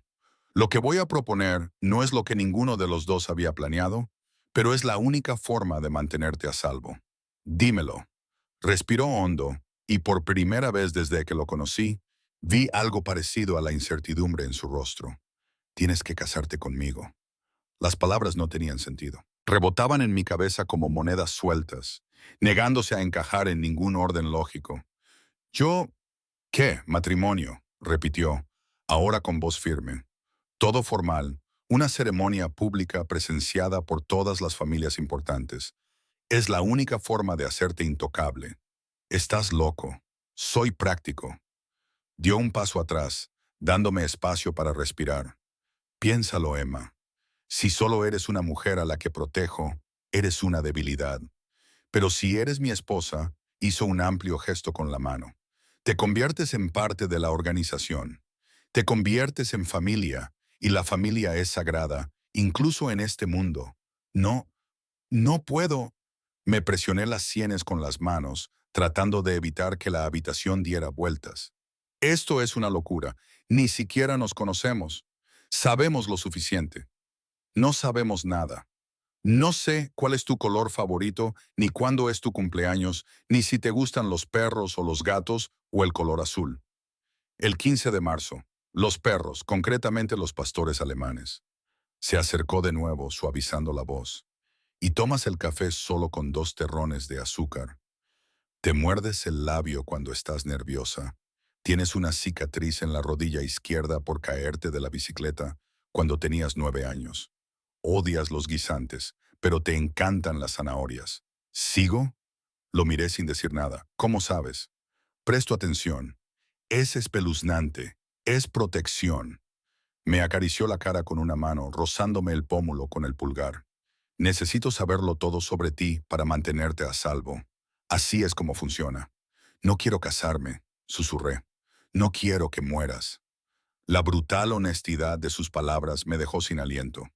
Lo que voy a proponer no es lo que ninguno de los dos había planeado, pero es la única forma de mantenerte a salvo. Dímelo. Respiró hondo, y por primera vez desde que lo conocí, vi algo parecido a la incertidumbre en su rostro. Tienes que casarte conmigo. Las palabras no tenían sentido. Rebotaban en mi cabeza como monedas sueltas, negándose a encajar en ningún orden lógico. Yo, ¿qué? Matrimonio, repitió, ahora con voz firme. Todo formal, una ceremonia pública presenciada por todas las familias importantes. Es la única forma de hacerte intocable. Estás loco. Soy práctico. Dio un paso atrás, dándome espacio para respirar. Piénsalo, Emma. Si solo eres una mujer a la que protejo, eres una debilidad. Pero si eres mi esposa, hizo un amplio gesto con la mano. Te conviertes en parte de la organización. Te conviertes en familia, y la familia es sagrada, incluso en este mundo. No, no puedo. Me presioné las sienes con las manos, tratando de evitar que la habitación diera vueltas. Esto es una locura. Ni siquiera nos conocemos. Sabemos lo suficiente. No sabemos nada. No sé cuál es tu color favorito, ni cuándo es tu cumpleaños, ni si te gustan los perros o los gatos o el color azul. El 15 de marzo. Los perros, concretamente los pastores alemanes. Se acercó de nuevo, suavizando la voz. Y tomas el café solo con 2 terrones de azúcar. Te muerdes el labio cuando estás nerviosa. Tienes una cicatriz en la rodilla izquierda por caerte de la bicicleta cuando tenías 9 años. Odias los guisantes, pero te encantan las zanahorias. ¿Sigo? Lo miré sin decir nada. ¿Cómo sabes? Presto atención. Es espeluznante. Es protección. Me acarició la cara con una mano, rozándome el pómulo con el pulgar. Necesito saberlo todo sobre ti para mantenerte a salvo. Así es como funciona. No quiero casarme, susurré. No quiero que mueras. La brutal honestidad de sus palabras me dejó sin aliento.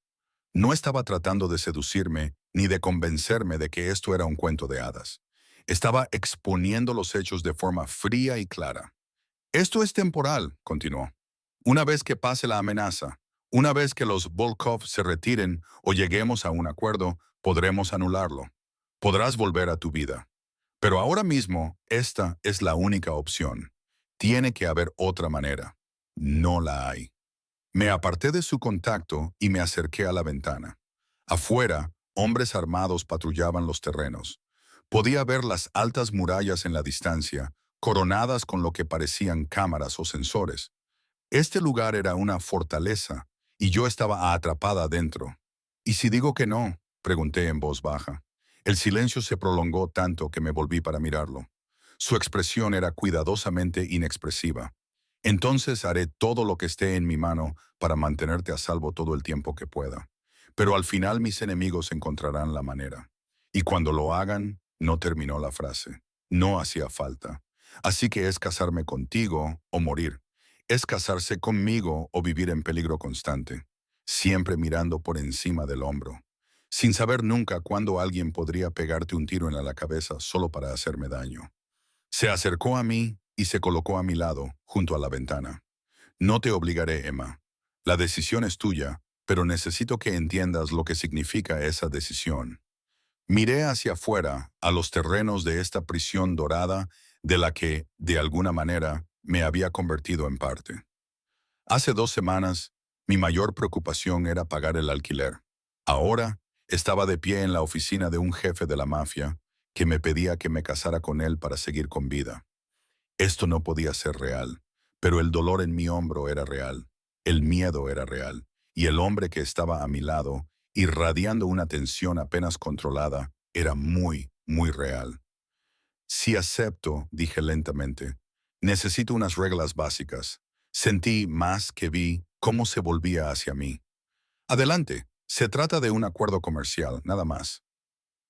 No estaba tratando de seducirme ni de convencerme de que esto era un cuento de hadas. Estaba exponiendo los hechos de forma fría y clara. Esto es temporal, continuó. Una vez que pase la amenaza, una vez que los Volkov se retiren o lleguemos a un acuerdo, podremos anularlo. Podrás volver a tu vida. Pero ahora mismo, esta es la única opción. Tiene que haber otra manera. No la hay. Me aparté de su contacto y me acerqué a la ventana. Afuera, hombres armados patrullaban los terrenos. Podía ver las altas murallas en la distancia, coronadas con lo que parecían cámaras o sensores. Este lugar era una fortaleza, y yo estaba atrapada dentro. ¿Y si digo que no? Pregunté en voz baja. El silencio se prolongó tanto que me volví para mirarlo. Su expresión era cuidadosamente inexpresiva. Entonces haré todo lo que esté en mi mano para mantenerte a salvo todo el tiempo que pueda. Pero al final mis enemigos encontrarán la manera. Y cuando lo hagan, no terminó la frase. No hacía falta. Así que es casarme contigo o morir. Es casarse conmigo o vivir en peligro constante, siempre mirando por encima del hombro, sin saber nunca cuándo alguien podría pegarte un tiro en la cabeza solo para hacerme daño. Se acercó a mí y se colocó a mi lado, junto a la ventana. No te obligaré, Emma. La decisión es tuya, pero necesito que entiendas lo que significa esa decisión. Miré hacia afuera, a los terrenos de esta prisión dorada de la que, de alguna manera, me había convertido en parte. Hace 2 semanas, mi mayor preocupación era pagar el alquiler. Ahora, estaba de pie en la oficina de un jefe de la mafia que me pedía que me casara con él para seguir con vida. Esto no podía ser real, pero el dolor en mi hombro era real, el miedo era real, y el hombre que estaba a mi lado, irradiando una tensión apenas controlada, era muy, muy real. Si acepto, dije lentamente, necesito unas reglas básicas. Sentí más que vi cómo se volvía hacia mí. Adelante, se trata de un acuerdo comercial, nada más.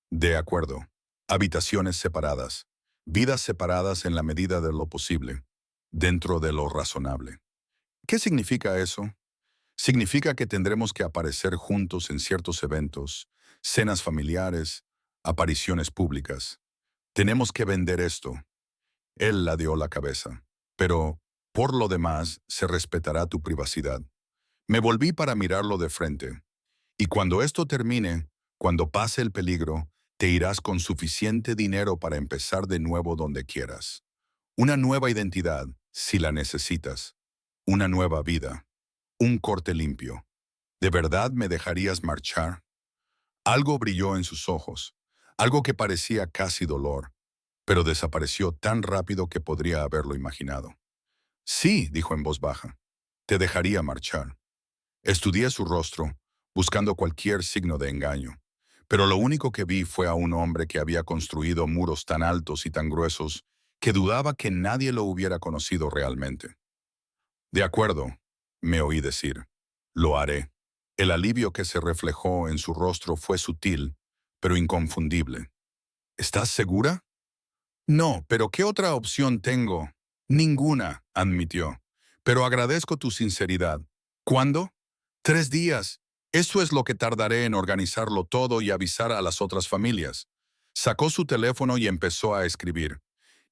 De acuerdo. Habitaciones separadas. Vidas separadas en la medida de lo posible, dentro de lo razonable. ¿Qué significa eso? Significa que tendremos que aparecer juntos en ciertos eventos, cenas familiares, apariciones públicas. Tenemos que vender esto. Él ladeó la cabeza. Pero, por lo demás, se respetará tu privacidad. Me volví para mirarlo de frente. Y cuando esto termine, cuando pase el peligro, te irás con suficiente dinero para empezar de nuevo donde quieras. Una nueva identidad, si la necesitas. Una nueva vida. Un corte limpio. ¿De verdad me dejarías marchar? Algo brilló en sus ojos, algo que parecía casi dolor, pero desapareció tan rápido que podría haberlo imaginado. Sí, dijo en voz baja, te dejaría marchar. Estudié su rostro, buscando cualquier signo de engaño, pero lo único que vi fue a un hombre que había construido muros tan altos y tan gruesos que dudaba que nadie lo hubiera conocido realmente. De acuerdo, me oí decir, lo haré. El alivio que se reflejó en su rostro fue sutil, pero inconfundible. ¿Estás segura? No, pero ¿qué otra opción tengo? Ninguna, admitió. Pero agradezco tu sinceridad. ¿Cuándo? 3 días. Eso es lo que tardaré en organizarlo todo y avisar a las otras familias. Sacó su teléfono y empezó a escribir.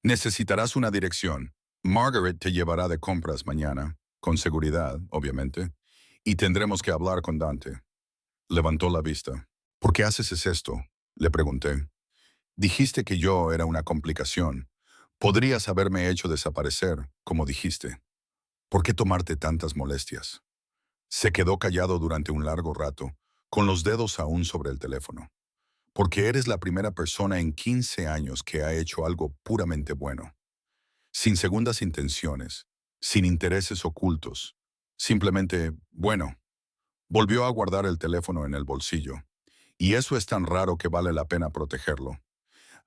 Necesitarás una dirección. Margaret te llevará de compras mañana, con seguridad, obviamente, y tendremos que hablar con Dante. Levantó la vista. ¿Por qué haces esto? Le pregunté. Dijiste que yo era una complicación. Podrías haberme hecho desaparecer, como dijiste. ¿Por qué tomarte tantas molestias? Se quedó callado durante un largo rato, con los dedos aún sobre el teléfono. Porque eres la primera persona en 15 años que ha hecho algo puramente bueno. Sin segundas intenciones, sin intereses ocultos. Simplemente, bueno, volvió a guardar el teléfono en el bolsillo. Y eso es tan raro que vale la pena protegerlo.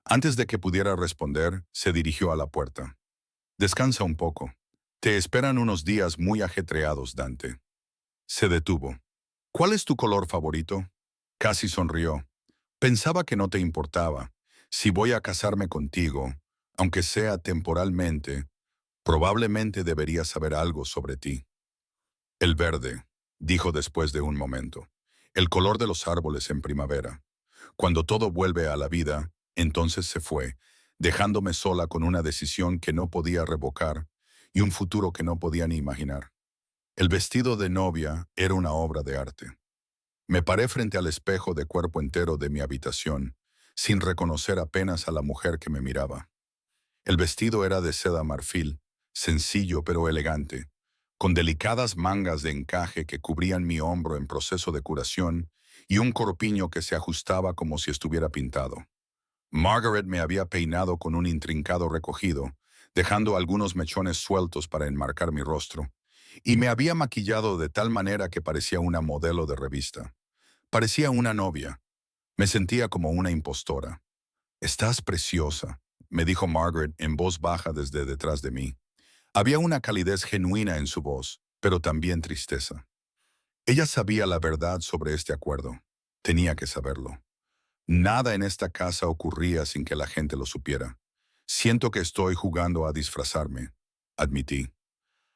Antes de que pudiera responder, se dirigió a la puerta. Descansa un poco. Te esperan unos días muy ajetreados, Dante. Se detuvo. ¿Cuál es tu color favorito? Casi sonrió. Pensaba que no te importaba. Si voy a casarme contigo, aunque sea temporalmente, probablemente debería saber algo sobre ti. El verde, dijo después de un momento. El color de los árboles en primavera. Cuando todo vuelve a la vida, entonces se fue, dejándome sola con una decisión que no podía revocar y un futuro que no podía ni imaginar. El vestido de novia era una obra de arte. Me paré frente al espejo de cuerpo entero de mi habitación, sin reconocer apenas a la mujer que me miraba. El vestido era de seda marfil, sencillo pero elegante, con delicadas mangas de encaje que cubrían mi hombro en proceso de curación y un corpiño que se ajustaba como si estuviera pintado. Margaret me había peinado con un intrincado recogido, dejando algunos mechones sueltos para enmarcar mi rostro, y me había maquillado de tal manera que parecía una modelo de revista. Parecía una novia. Me sentía como una impostora. Estás preciosa, me dijo Margaret en voz baja desde detrás de mí. Había una calidez genuina en su voz, pero también tristeza. Ella sabía la verdad sobre este acuerdo. Tenía que saberlo. Nada en esta casa ocurría sin que la gente lo supiera. Siento que estoy jugando a disfrazarme, admití.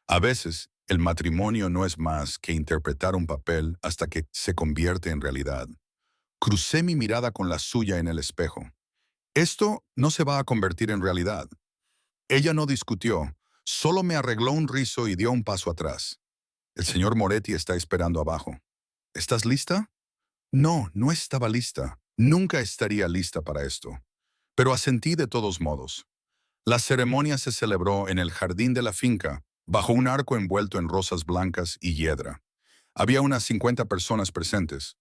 A veces, el matrimonio no es más que interpretar un papel hasta que se convierte en realidad. Crucé mi mirada con la suya en el espejo. Esto no se va a convertir en realidad. Ella no discutió, solo me arregló un rizo y dio un paso atrás. El señor Moretti está esperando abajo. ¿Estás lista? No, no estaba lista. Nunca estaría lista para esto. Pero asentí de todos modos. La ceremonia se celebró en el jardín de la finca, bajo un arco envuelto en rosas blancas y hiedra. Había unas 50 personas presentes.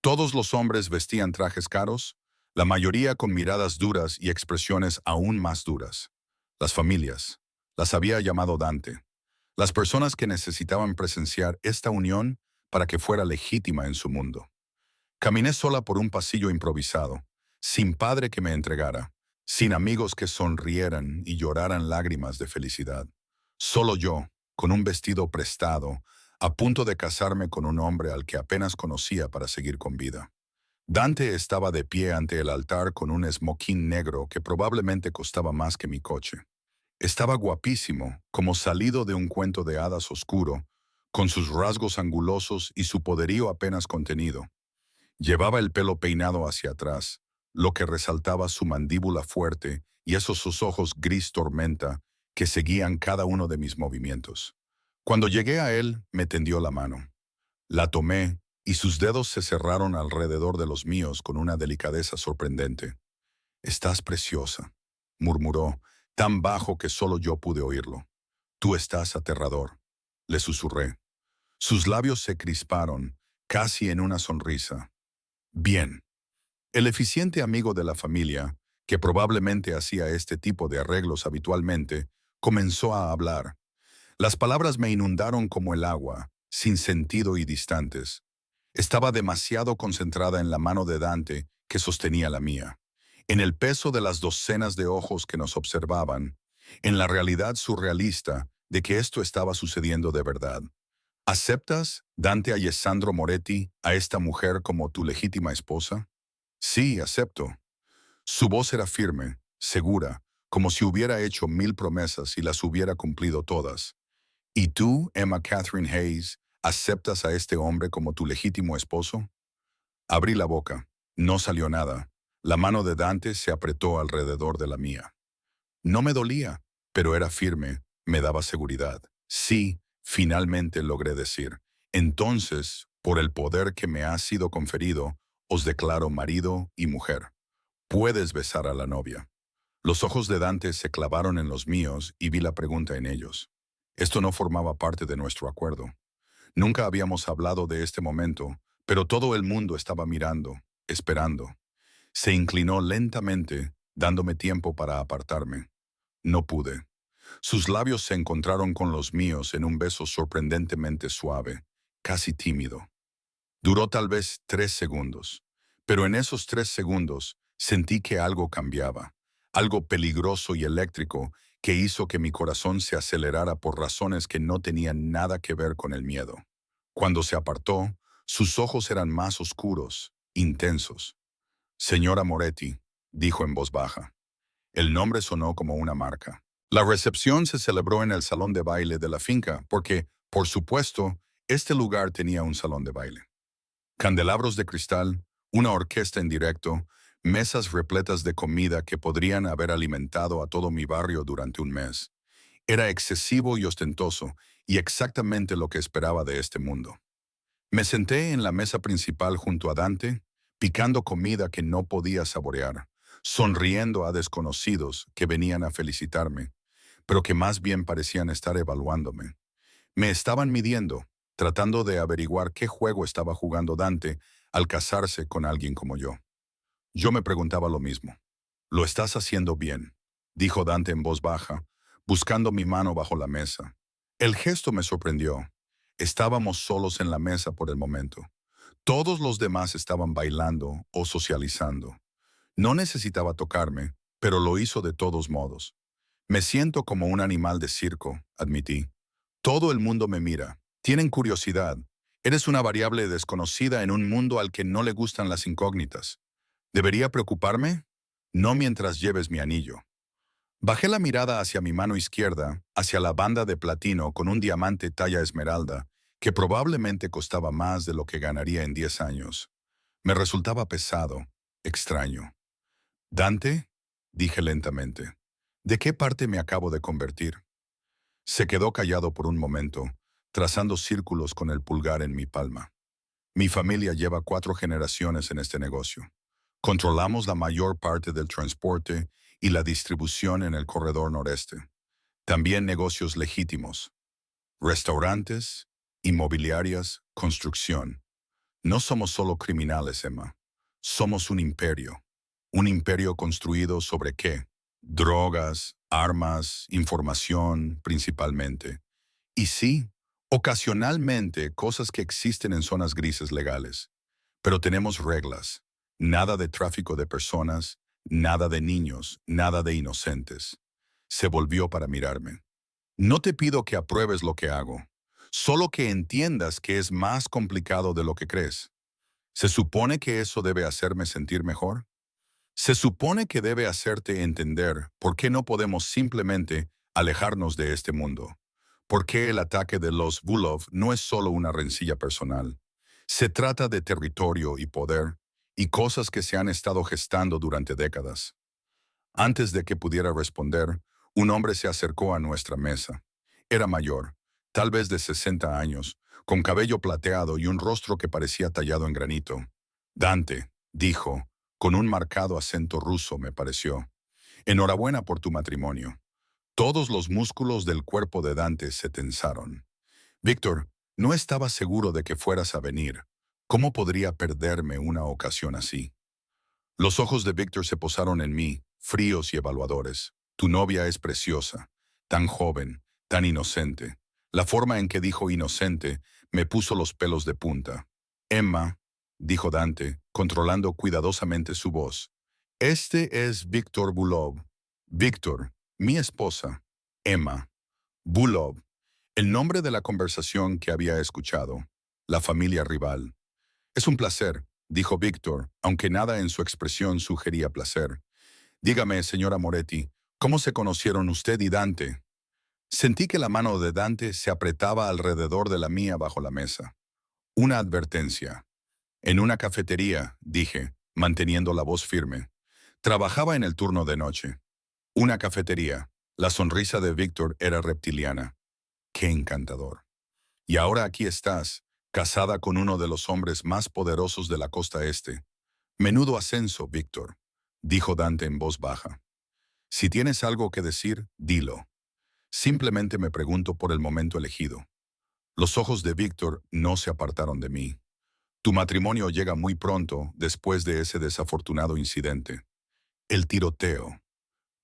Todos los hombres vestían trajes caros, la mayoría con miradas duras y expresiones aún más duras. Las familias. Las había llamado Dante. Las personas que necesitaban presenciar esta unión para que fuera legítima en su mundo. Caminé sola por un pasillo improvisado, sin padre que me entregara, sin amigos que sonrieran y lloraran lágrimas de felicidad. Solo yo, con un vestido prestado, a punto de casarme con un hombre al que apenas conocía para seguir con vida. Dante estaba de pie ante el altar con un esmoquín negro que probablemente costaba más que mi coche. Estaba guapísimo, como salido de un cuento de hadas oscuro, con sus rasgos angulosos y su poderío apenas contenido. Llevaba el pelo peinado hacia atrás, lo que resaltaba su mandíbula fuerte y esos sus ojos gris tormenta que seguían cada uno de mis movimientos. Cuando llegué a él, me tendió la mano. La tomé y sus dedos se cerraron alrededor de los míos con una delicadeza sorprendente. «Estás preciosa», murmuró, tan bajo que solo yo pude oírlo. «Tú estás aterrador», le susurré. Sus labios se crisparon, casi en una sonrisa. «Bien», El eficiente amigo de la familia, que probablemente hacía este tipo de arreglos habitualmente, comenzó a hablar. Las palabras me inundaron como el agua, sin sentido y distantes. Estaba demasiado concentrada en la mano de Dante que sostenía la mía, en el peso de las docenas de ojos que nos observaban, en la realidad surrealista de que esto estaba sucediendo de verdad. ¿Aceptas, Dante Alessandro Moretti, a esta mujer como tu legítima esposa? Sí, acepto. Su voz era firme, segura, como si hubiera hecho 1000 promesas y las hubiera cumplido todas. ¿Y tú, Emma Catherine Hayes, aceptas a este hombre como tu legítimo esposo? Abrí la boca. No salió nada. La mano de Dante se apretó alrededor de la mía. No me dolía, pero era firme, me daba seguridad. Sí, finalmente logré decir. Entonces, por el poder que me ha sido conferido, os declaro marido y mujer. Puedes besar a la novia. Los ojos de Dante se clavaron en los míos y vi la pregunta en ellos. Esto no formaba parte de nuestro acuerdo. Nunca habíamos hablado de este momento, pero todo el mundo estaba mirando, esperando. Se inclinó lentamente, dándome tiempo para apartarme. No pude. Sus labios se encontraron con los míos en un beso sorprendentemente suave, casi tímido. Duró tal vez 3 segundos, pero en esos 3 segundos sentí que algo cambiaba, algo peligroso y eléctrico que hizo que mi corazón se acelerara por razones que no tenían nada que ver con el miedo. Cuando se apartó, sus ojos eran más oscuros, intensos. Señora Moretti, dijo en voz baja. El nombre sonó como una marca. La recepción se celebró en el salón de baile de la finca porque, por supuesto, este lugar tenía un salón de baile. Candelabros de cristal, una orquesta en directo, mesas repletas de comida que podrían haber alimentado a todo mi barrio durante un mes. Era excesivo y ostentoso, y exactamente lo que esperaba de este mundo. Me senté en la mesa principal junto a Dante, picando comida que no podía saborear, sonriendo a desconocidos que venían a felicitarme, pero que más bien parecían estar evaluándome. Me estaban midiendo, tratando de averiguar qué juego estaba jugando Dante al casarse con alguien como yo. Yo me preguntaba lo mismo. «Lo estás haciendo bien», dijo Dante en voz baja, buscando mi mano bajo la mesa. El gesto me sorprendió. Estábamos solos en la mesa por el momento. Todos los demás estaban bailando o socializando. No necesitaba tocarme, pero lo hizo de todos modos. Me siento como un animal de circo, admití. Todo el mundo me mira. Tienen curiosidad. Eres una variable desconocida en un mundo al que no le gustan las incógnitas. ¿Debería preocuparme? No mientras lleves mi anillo. Bajé la mirada hacia mi mano izquierda, hacia la banda de platino con un diamante talla esmeralda, que probablemente costaba más de lo que ganaría en 10 años. Me resultaba pesado, extraño. «Dante», dije lentamente, «¿de qué parte me acabo de convertir?» Se quedó callado por un momento, trazando círculos con el pulgar en mi palma. Mi familia lleva 4 generaciones en este negocio. Controlamos la mayor parte del transporte y la distribución en el corredor noreste. También negocios legítimos. Restaurantes, inmobiliarias, construcción. No somos solo criminales, Emma. Somos un imperio. Un imperio construido sobre ¿qué? Drogas, armas, información, principalmente. Y sí, ocasionalmente cosas que existen en zonas grises legales. Pero tenemos reglas. Nada de tráfico de personas, nada de niños, nada de inocentes. Se volvió para mirarme. No te pido que apruebes lo que hago, solo que entiendas que es más complicado de lo que crees. ¿Se supone que eso debe hacerme sentir mejor? Se supone que debe hacerte entender por qué no podemos simplemente alejarnos de este mundo. Por qué el ataque de los Vulov no es solo una rencilla personal. Se trata de territorio y poder, y cosas que se han estado gestando durante décadas. Antes de que pudiera responder, un hombre se acercó a nuestra mesa. Era mayor, tal vez de 60 años, con cabello plateado y un rostro que parecía tallado en granito. «Dante», dijo, con un marcado acento ruso, me pareció. «Enhorabuena por tu matrimonio». Todos los músculos del cuerpo de Dante se tensaron. «Víctor, no estaba seguro de que fueras a venir. ¿Cómo podría perderme una ocasión así?» Los ojos de Víctor se posaron en mí, fríos y evaluadores. Tu novia es preciosa, tan joven, tan inocente. La forma en que dijo inocente me puso los pelos de punta. Emma, dijo Dante, controlando cuidadosamente su voz. Este es Víctor Bulov. Víctor, mi esposa. Emma. Bulov. El nombre de la conversación que había escuchado. La familia rival. Es un placer, dijo Víctor, aunque nada en su expresión sugería placer. Dígame, señora Moretti, ¿cómo se conocieron usted y Dante? Sentí que la mano de Dante se apretaba alrededor de la mía bajo la mesa. Una advertencia. En una cafetería, dije, manteniendo la voz firme. Trabajaba en el turno de noche. Una cafetería. La sonrisa de Víctor era reptiliana. ¡Qué encantador! Y ahora aquí estás, casada con uno de los hombres más poderosos de la costa este. Menudo ascenso, Víctor, dijo Dante en voz baja. Si tienes algo que decir, dilo. Simplemente me pregunto por el momento elegido. Los ojos de Víctor no se apartaron de mí. Tu matrimonio llega muy pronto después de ese desafortunado incidente. El tiroteo.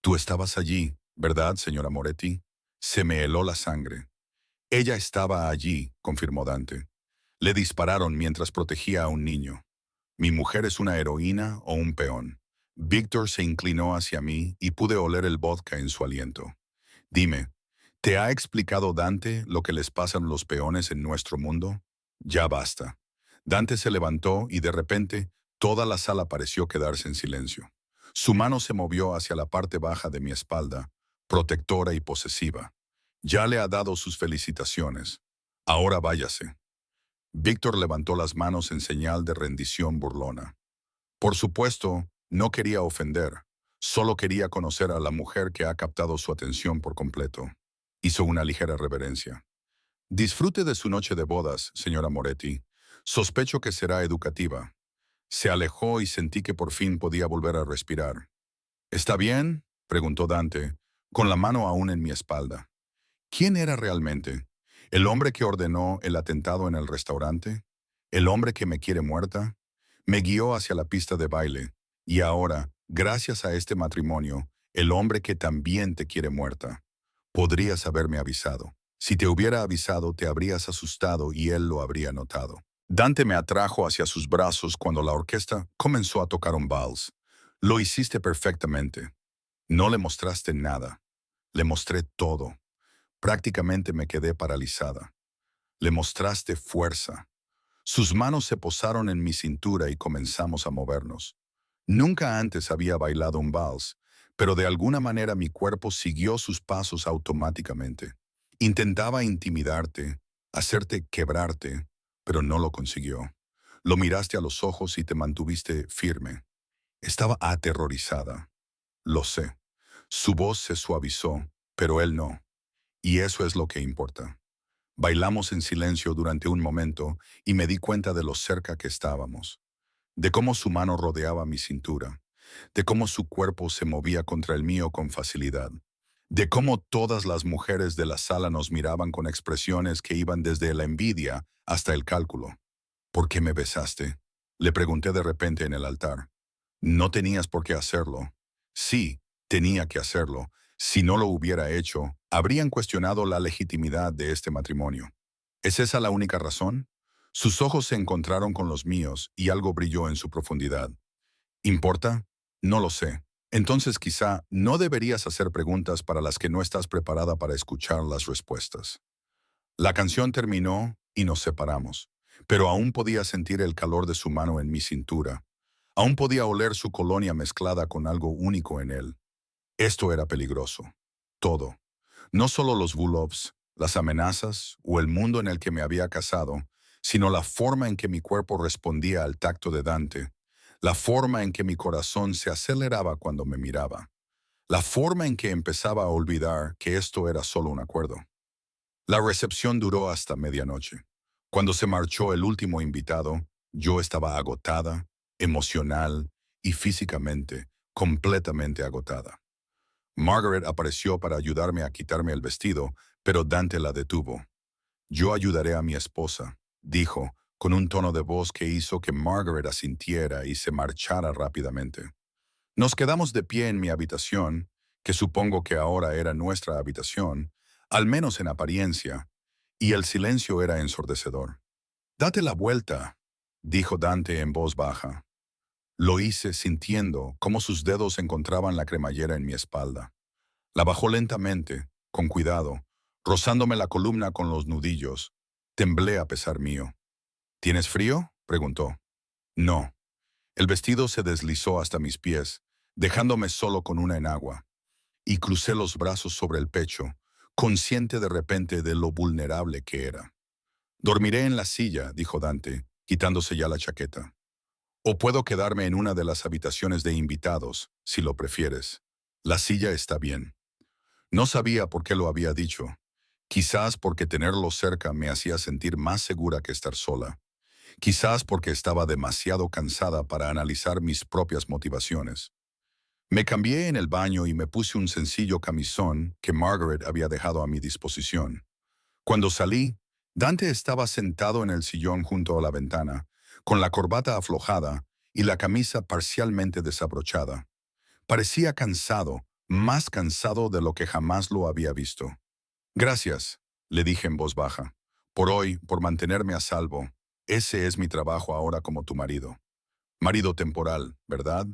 Tú estabas allí, ¿verdad, señora Moretti? Se me heló la sangre. Ella estaba allí, confirmó Dante. Le dispararon mientras protegía a un niño. ¿Mi mujer es una heroína o un peón? Víctor se inclinó hacia mí y pude oler el vodka en su aliento. Dime, ¿te ha explicado Dante lo que les pasan los peones en nuestro mundo? Ya basta. Dante se levantó y de repente toda la sala pareció quedarse en silencio. Su mano se movió hacia la parte baja de mi espalda, protectora y posesiva. Ya le ha dado sus felicitaciones. Ahora váyase. Víctor levantó las manos en señal de rendición burlona. Por supuesto, no quería ofender, solo quería conocer a la mujer que ha captado su atención por completo. Hizo una ligera reverencia. Disfrute de su noche de bodas, señora Moretti. Sospecho que será educativa. Se alejó y sentí que por fin podía volver a respirar. ¿Está bien?, preguntó Dante, con la mano aún en mi espalda. ¿Quién era realmente? ¿El hombre que ordenó el atentado en el restaurante? ¿El hombre que me quiere muerta? Me guió hacia la pista de baile, y ahora, gracias a este matrimonio, el hombre que también te quiere muerta. Podrías haberme avisado. Si te hubiera avisado, te habrías asustado y él lo habría notado. Dante me atrajo hacia sus brazos cuando la orquesta comenzó a tocar un vals. Lo hiciste perfectamente. No le mostraste nada. Le mostré todo. Prácticamente me quedé paralizada. Le mostraste fuerza. Sus manos se posaron en mi cintura y comenzamos a movernos. Nunca antes había bailado un vals, pero de alguna manera mi cuerpo siguió sus pasos automáticamente. Intentaba intimidarte, hacerte quebrarte, pero no lo consiguió. Lo miraste a los ojos y te mantuviste firme. Estaba aterrorizada. Lo sé. Su voz se suavizó, pero él no. Y eso es lo que importa. Bailamos en silencio durante un momento y me di cuenta de lo cerca que estábamos, de cómo su mano rodeaba mi cintura, de cómo su cuerpo se movía contra el mío con facilidad, de cómo todas las mujeres de la sala nos miraban con expresiones que iban desde la envidia hasta el cálculo. ¿Por qué me besaste?, le pregunté de repente en el altar. No tenías por qué hacerlo. Sí, tenía que hacerlo. Si no lo hubiera hecho, habrían cuestionado la legitimidad de este matrimonio. ¿Es esa la única razón? Sus ojos se encontraron con los míos y algo brilló en su profundidad. ¿Importa? No lo sé. Entonces quizá no deberías hacer preguntas para las que no estás preparada para escuchar las respuestas. La canción terminó y nos separamos, pero aún podía sentir el calor de su mano en mi cintura. Aún podía oler su colonia mezclada con algo único en él. Esto era peligroso. Todo. No solo los Bulovs, las amenazas o el mundo en el que me había casado, sino la forma en que mi cuerpo respondía al tacto de Dante, la forma en que mi corazón se aceleraba cuando me miraba, la forma en que empezaba a olvidar que esto era solo un acuerdo. La recepción duró hasta medianoche. Cuando se marchó el último invitado, yo estaba agotada, emocional y físicamente, completamente agotada. Margaret apareció para ayudarme a quitarme el vestido, pero Dante la detuvo. Yo ayudaré a mi esposa, dijo, con un tono de voz que hizo que Margaret asintiera y se marchara rápidamente. Nos quedamos de pie en mi habitación, que supongo que ahora era nuestra habitación, al menos en apariencia, y el silencio era ensordecedor. «Date la vuelta», dijo Dante en voz baja. Lo hice sintiendo cómo sus dedos encontraban la cremallera en mi espalda. La bajó lentamente, con cuidado, rozándome la columna con los nudillos. Temblé a pesar mío. «¿Tienes frío?», preguntó. «No». El vestido se deslizó hasta mis pies, dejándome solo con una enagua, y crucé los brazos sobre el pecho, consciente de repente de lo vulnerable que era. «Dormiré en la silla», dijo Dante, quitándose ya la chaqueta. «O puedo quedarme en una de las habitaciones de invitados, si lo prefieres. La silla está bien». No sabía por qué lo había dicho. Quizás porque tenerlo cerca me hacía sentir más segura que estar sola. Quizás porque estaba demasiado cansada para analizar mis propias motivaciones. Me cambié en el baño y me puse un sencillo camisón que Margaret había dejado a mi disposición. Cuando salí, Dante estaba sentado en el sillón junto a la ventana, con la corbata aflojada y la camisa parcialmente desabrochada. Parecía cansado, más cansado de lo que jamás lo había visto. «Gracias», le dije en voz baja, «por hoy, por mantenerme a salvo. Ese es mi trabajo ahora como tu marido». Marido temporal, ¿verdad?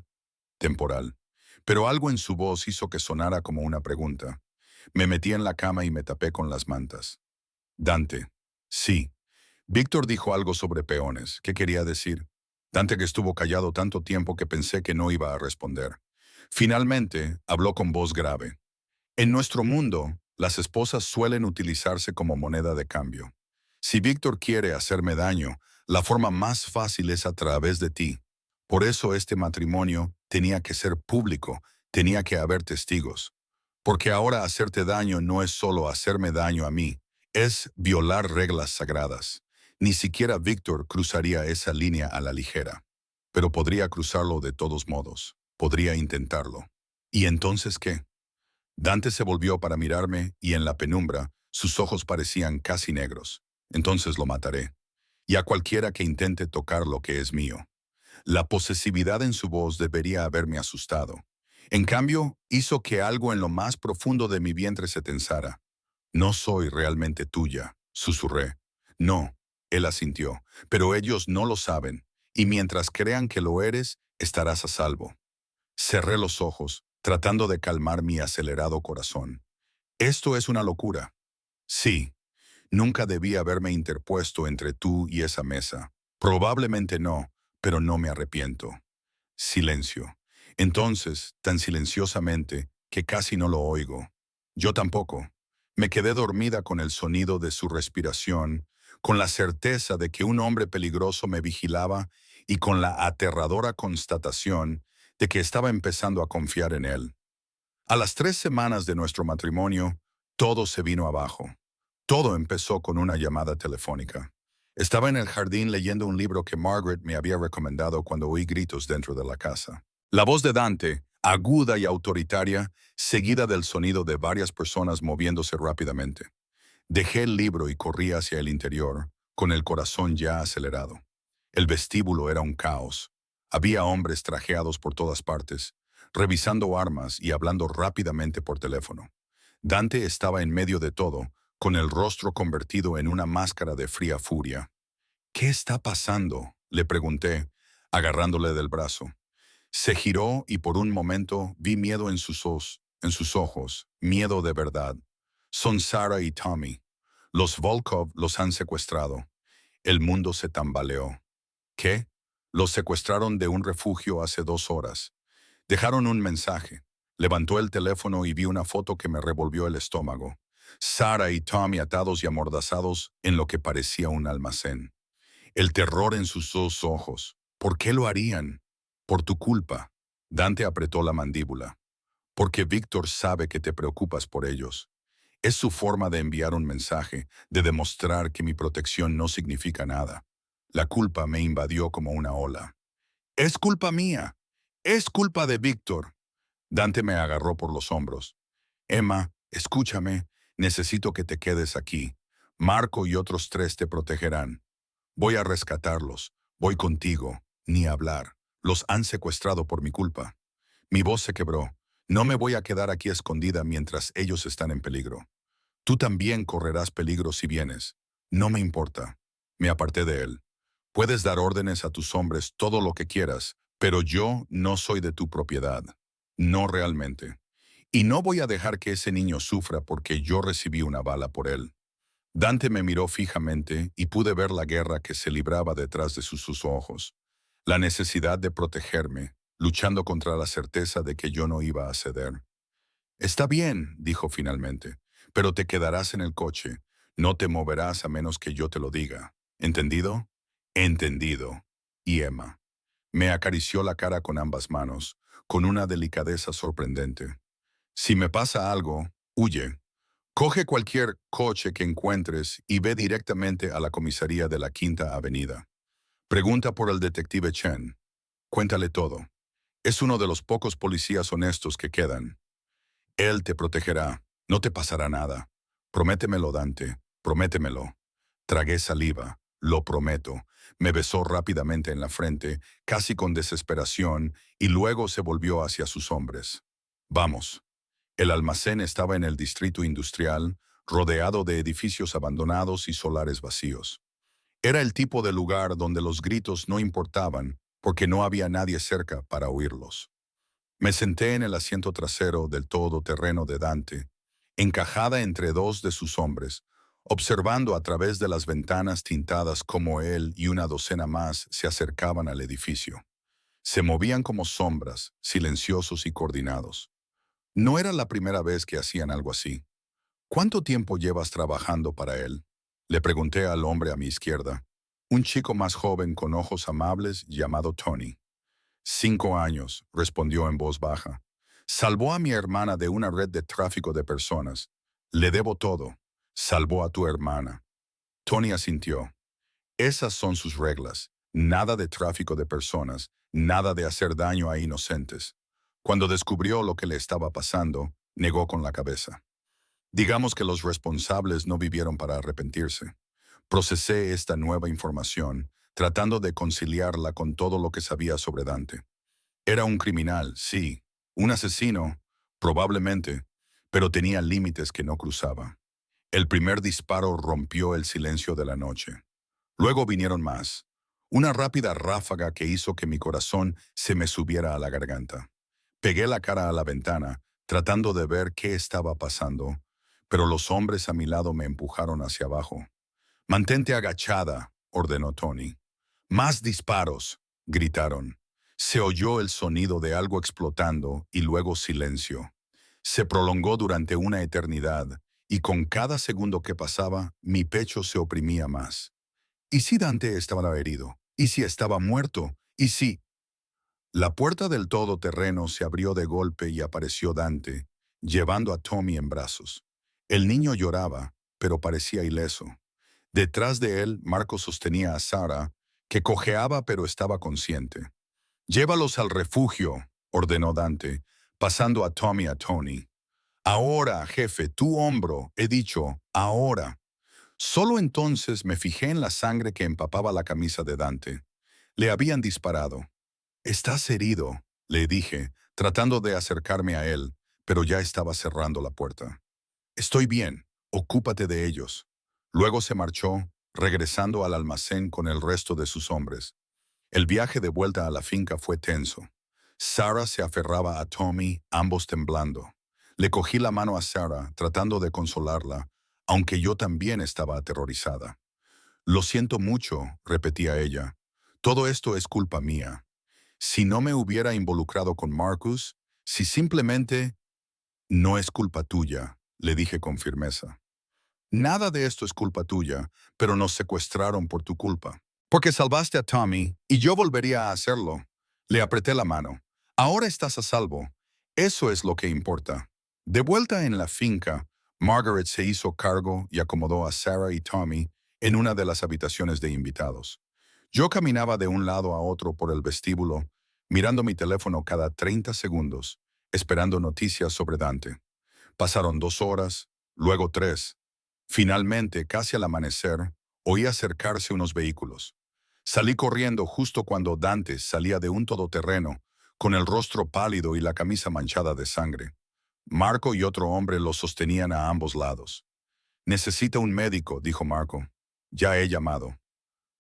Temporal. Pero algo en su voz hizo que sonara como una pregunta. Me metí en la cama y me tapé con las mantas. «Dante». «Sí». Víctor dijo algo sobre peones. ¿Qué quería decir? Dante, que estuvo callado tanto tiempo que pensé que no iba a responder. Finalmente, habló con voz grave. «En nuestro mundo, las esposas suelen utilizarse como moneda de cambio. Si Víctor quiere hacerme daño, la forma más fácil es a través de ti. Por eso este matrimonio tenía que ser público, tenía que haber testigos. Porque ahora hacerte daño no es solo hacerme daño a mí, es violar reglas sagradas. Ni siquiera Víctor cruzaría esa línea a la ligera. Pero podría cruzarlo de todos modos. Podría intentarlo. ¿Y entonces qué?». Dante se volvió para mirarme y en la penumbra sus ojos parecían casi negros. «Entonces lo mataré. Y a cualquiera que intente tocar lo que es mío». La posesividad en su voz debería haberme asustado. En cambio, hizo que algo en lo más profundo de mi vientre se tensara. «No soy realmente tuya», susurré. «No», él asintió, «pero ellos no lo saben, y mientras crean que lo eres, estarás a salvo». Cerré los ojos, tratando de calmar mi acelerado corazón. «Esto es una locura». «Sí, nunca debí haberme interpuesto entre tú y esa mesa. Probablemente no, pero no me arrepiento». Silencio. Entonces, tan silenciosamente, que casi no lo oigo. Yo tampoco. Me quedé dormida con el sonido de su respiración, con la certeza de que un hombre peligroso me vigilaba y con la aterradora constatación de que estaba empezando a confiar en él. A las 3 semanas de nuestro matrimonio, todo se vino abajo. Todo empezó con una llamada telefónica. Estaba en el jardín leyendo un libro que Margaret me había recomendado cuando oí gritos dentro de la casa. La voz de Dante, aguda y autoritaria, seguida del sonido de varias personas moviéndose rápidamente. Dejé el libro y corrí hacia el interior, con el corazón ya acelerado. El vestíbulo era un caos. Había hombres trajeados por todas partes, revisando armas y hablando rápidamente por teléfono. Dante estaba en medio de todo, con el rostro convertido en una máscara de fría furia. «¿Qué está pasando?», le pregunté, agarrándole del brazo. Se giró y por un momento vi miedo en sus ojos, miedo de verdad. «Son Sarah y Tommy. Los Volkov los han secuestrado». El mundo se tambaleó. «¿Qué?». «Los secuestraron de un refugio hace 2 horas. Dejaron un mensaje». Levantó el teléfono y vi una foto que me revolvió el estómago. Sarah y Tommy atados y amordazados en lo que parecía un almacén. El terror en sus 2 ojos. «¿Por qué lo harían?». «Por tu culpa». Dante apretó la mandíbula. «Porque Víctor sabe que te preocupas por ellos. Es su forma de enviar un mensaje, de demostrar que mi protección no significa nada». La culpa me invadió como una ola. «Es culpa mía. Es culpa de Víctor». Dante me agarró por los hombros. «Emma, escúchame. Necesito que te quedes aquí. Marco y otros 3 te protegerán». Voy a rescatarlos. Voy contigo. Ni hablar. Los han secuestrado por mi culpa. Mi voz se quebró. No me voy a quedar aquí escondida mientras ellos están en peligro. Tú también correrás peligro si vienes. No me importa. Me aparté de él. Puedes dar órdenes a tus hombres todo lo que quieras, pero yo no soy de tu propiedad. No realmente. Y no voy a dejar que ese niño sufra porque yo recibí una bala por él. Dante me miró fijamente y pude ver la guerra que se libraba detrás de sus ojos. La necesidad de protegerme, luchando contra la certeza de que yo no iba a ceder. Está bien, dijo finalmente, pero te quedarás en el coche. No te moverás a menos que yo te lo diga. ¿Entendido? Entendido. Y Emma me acarició la cara con ambas manos, con una delicadeza sorprendente. Si me pasa algo, huye. Coge cualquier coche que encuentres y ve directamente a la comisaría de la Quinta Avenida. Pregunta por el detective Chen. Cuéntale todo. Es uno de los pocos policías honestos que quedan. Él te protegerá. No te pasará nada. Prométemelo, Dante. Prométemelo. Tragué saliva. Lo prometo. Me besó rápidamente en la frente, casi con desesperación, y luego se volvió hacia sus hombres. Vamos. El almacén estaba en el distrito industrial, rodeado de edificios abandonados y solares vacíos. Era el tipo de lugar donde los gritos no importaban porque no había nadie cerca para oírlos. Me senté en el asiento trasero del todoterreno de Dante, encajada entre dos de sus hombres, observando a través de las ventanas tintadas cómo él y una docena más se acercaban al edificio. Se movían como sombras, silenciosos y coordinados. No era la primera vez que hacían algo así. ¿Cuánto tiempo llevas trabajando para él? Le pregunté al hombre a mi izquierda, un chico más joven con ojos amables llamado Tony. 5 años, respondió en voz baja. Salvó a mi hermana de una red de tráfico de personas. Le debo todo. Salvó a tu hermana. Tony asintió. Esas son sus reglas. Nada de tráfico de personas, nada de hacer daño a inocentes. Cuando descubrió lo que le estaba pasando, negó con la cabeza. Digamos que los responsables no vivieron para arrepentirse. Procesé esta nueva información, tratando de conciliarla con todo lo que sabía sobre Dante. Era un criminal, sí, un asesino, probablemente, pero tenía límites que no cruzaba. El primer disparo rompió el silencio de la noche. Luego vinieron más. Una rápida ráfaga que hizo que mi corazón se me subiera a la garganta. Pegué la cara a la ventana, tratando de ver qué estaba pasando, pero los hombres a mi lado me empujaron hacia abajo. Mantente agachada, ordenó Tony. Más disparos, gritaron. Se oyó el sonido de algo explotando y luego silencio. Se prolongó durante una eternidad, y con cada segundo que pasaba, mi pecho se oprimía más. ¿Y si Dante estaba herido? ¿Y si estaba muerto? ¿Y si...? La puerta del todoterreno se abrió de golpe y apareció Dante, llevando a Tommy en brazos. El niño lloraba, pero parecía ileso. Detrás de él, Marco sostenía a Sara, que cojeaba pero estaba consciente. «Llévalos al refugio», ordenó Dante, pasando a Tommy a Tony. «Ahora, jefe, tu hombro», he dicho, «ahora». Solo entonces me fijé en la sangre que empapaba la camisa de Dante. Le habían disparado. «Estás herido», le dije, tratando de acercarme a él, pero ya estaba cerrando la puerta. «Estoy bien, ocúpate de ellos». Luego se marchó, regresando al almacén con el resto de sus hombres. El viaje de vuelta a la finca fue tenso. Sarah se aferraba a Tommy, ambos temblando. Le cogí la mano a Sarah, tratando de consolarla, aunque yo también estaba aterrorizada. «Lo siento mucho», repetía ella. «Todo esto es culpa mía. Si no me hubiera involucrado con Marcus, si simplemente...». «No es culpa tuya», le dije con firmeza. «Nada de esto es culpa tuya, pero nos secuestraron por tu culpa. Porque salvaste a Tommy, y yo volvería a hacerlo». Le apreté la mano. «Ahora estás a salvo. Eso es lo que importa». De vuelta en la finca, Margaret se hizo cargo y acomodó a Sarah y Tommy en una de las habitaciones de invitados. Yo caminaba de un lado a otro por el vestíbulo, mirando mi teléfono cada 30 segundos, esperando noticias sobre Dante. Pasaron 2 horas, luego 3. Finalmente, casi al amanecer, Oí acercarse unos vehículos. Salí corriendo justo cuando Dante salía de un todoterreno, con el rostro pálido y la camisa manchada de sangre. Marco y otro hombre lo sostenían a ambos lados. Necesita un médico, dijo Marco. Ya he llamado.